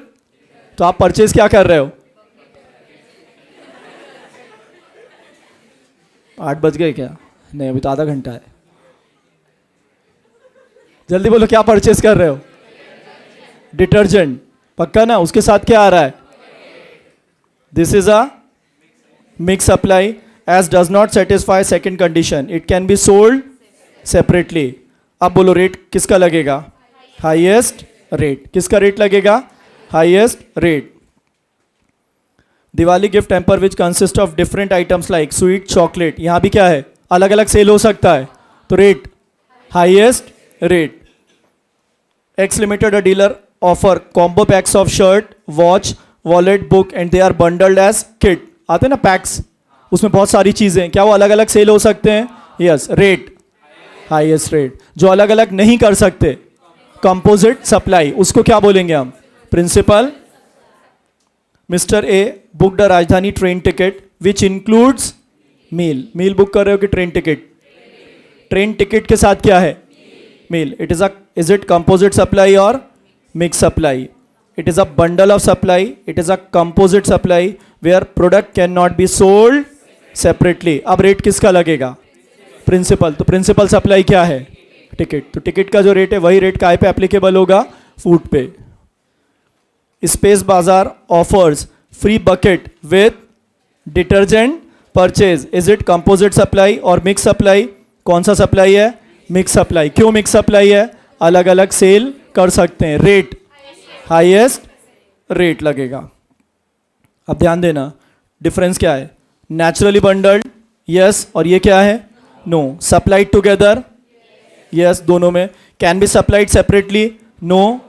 तो आप परचेज क्या कर रहे हो? 8 बज गए क्या? नहीं, अभी तो आधा घंटा है. जल्दी बोलो, क्या परचेज कर रहे हो? डिटर्जेंट. पक्का ना? उसके साथ क्या आ रहा है? This is a mix supply as does not satisfy second condition. It can be sold separately. अब बोलो रेट किसका लगेगा? Highest rate. किसका रेट लगेगा? Highest rate. Diwali gift hamper which consist of different items like sweet, chocolate, यहां भी क्या है? अलग अलग सेल हो सकता है, तो rate highest rate. X limited a dealer offer combo packs of shirt, watch, wallet, book and they are bundled as kit. आते हैं ना पैक्स, उसमें बहुत सारी चीजें, क्या वो अलग अलग सेल हो सकते हैं? यस. Rate highest rate. जो अलग अलग नहीं कर सकते, कंपोजिट सप्लाई, उसको क्या बोलेंगे हम? Principal. Mister A booked a Rajdhani train ticket which includes meal. Meal book कर रहे हो कि ट्रेन टिकट? ट्रेन टिकट के साथ क्या है? Meal. Is it composite supply और mix supply? It is a bundle of supply. It is a composite supply where product can not be sold separately. अब रेट किसका लगेगा? प्रिंसिपल. तो principal supply क्या है? टिकट. तो टिकट का जो रेट है वही रेट काय पे एप्लीकेबल होगा? फूड पे. स्पेस बाजार offers free bucket with detergent purchase. Is it composite supply और मिक्स सप्लाई? कौन सा सप्लाई है? Mix supply. क्यों मिक्स सप्लाई है? अलग अलग सेल कर सकते हैं. रेट हाईएस्ट रेट लगेगा. अब ध्यान देना, डिफरेंस क्या है? नेचुरली बंडल्ड यस, और ये क्या है? नो. सप्लाइड टुगेदर यस, दोनों में. Can be supplied separately? No.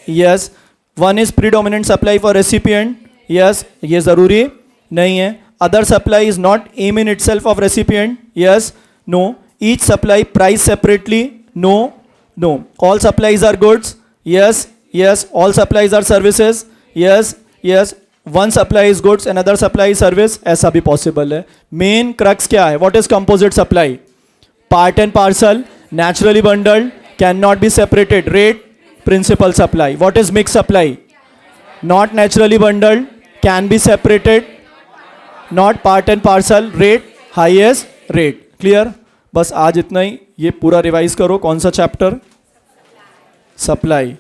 Yes. One is predominant supply for recipient? Yes, ये जरूरी नहीं है. Other supply is not aim in itself of recipient? Yes. No. Each supply price separately? No. No. All supplies are goods? Yes. Yes. All supplies are services? Yes. Yes. One supply is goods and other supply service? ऐसा भी possible है. Main crux क्या है? What is composite supply? Part and parcel, naturally bundled, cannot be separated, rate principal supply. What is mixed supply? Not naturally bundled, can be separated, not part and parcel, rate highest rate. Clear? बस आज इतना ही. ये पूरा revise करो. कौन सा chapter? Supply.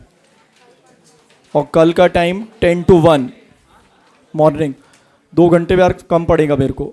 और कल का टाइम 10 to 1 मॉर्निंग. 2 घंटे भी यार कम पड़ेगा मेरे को.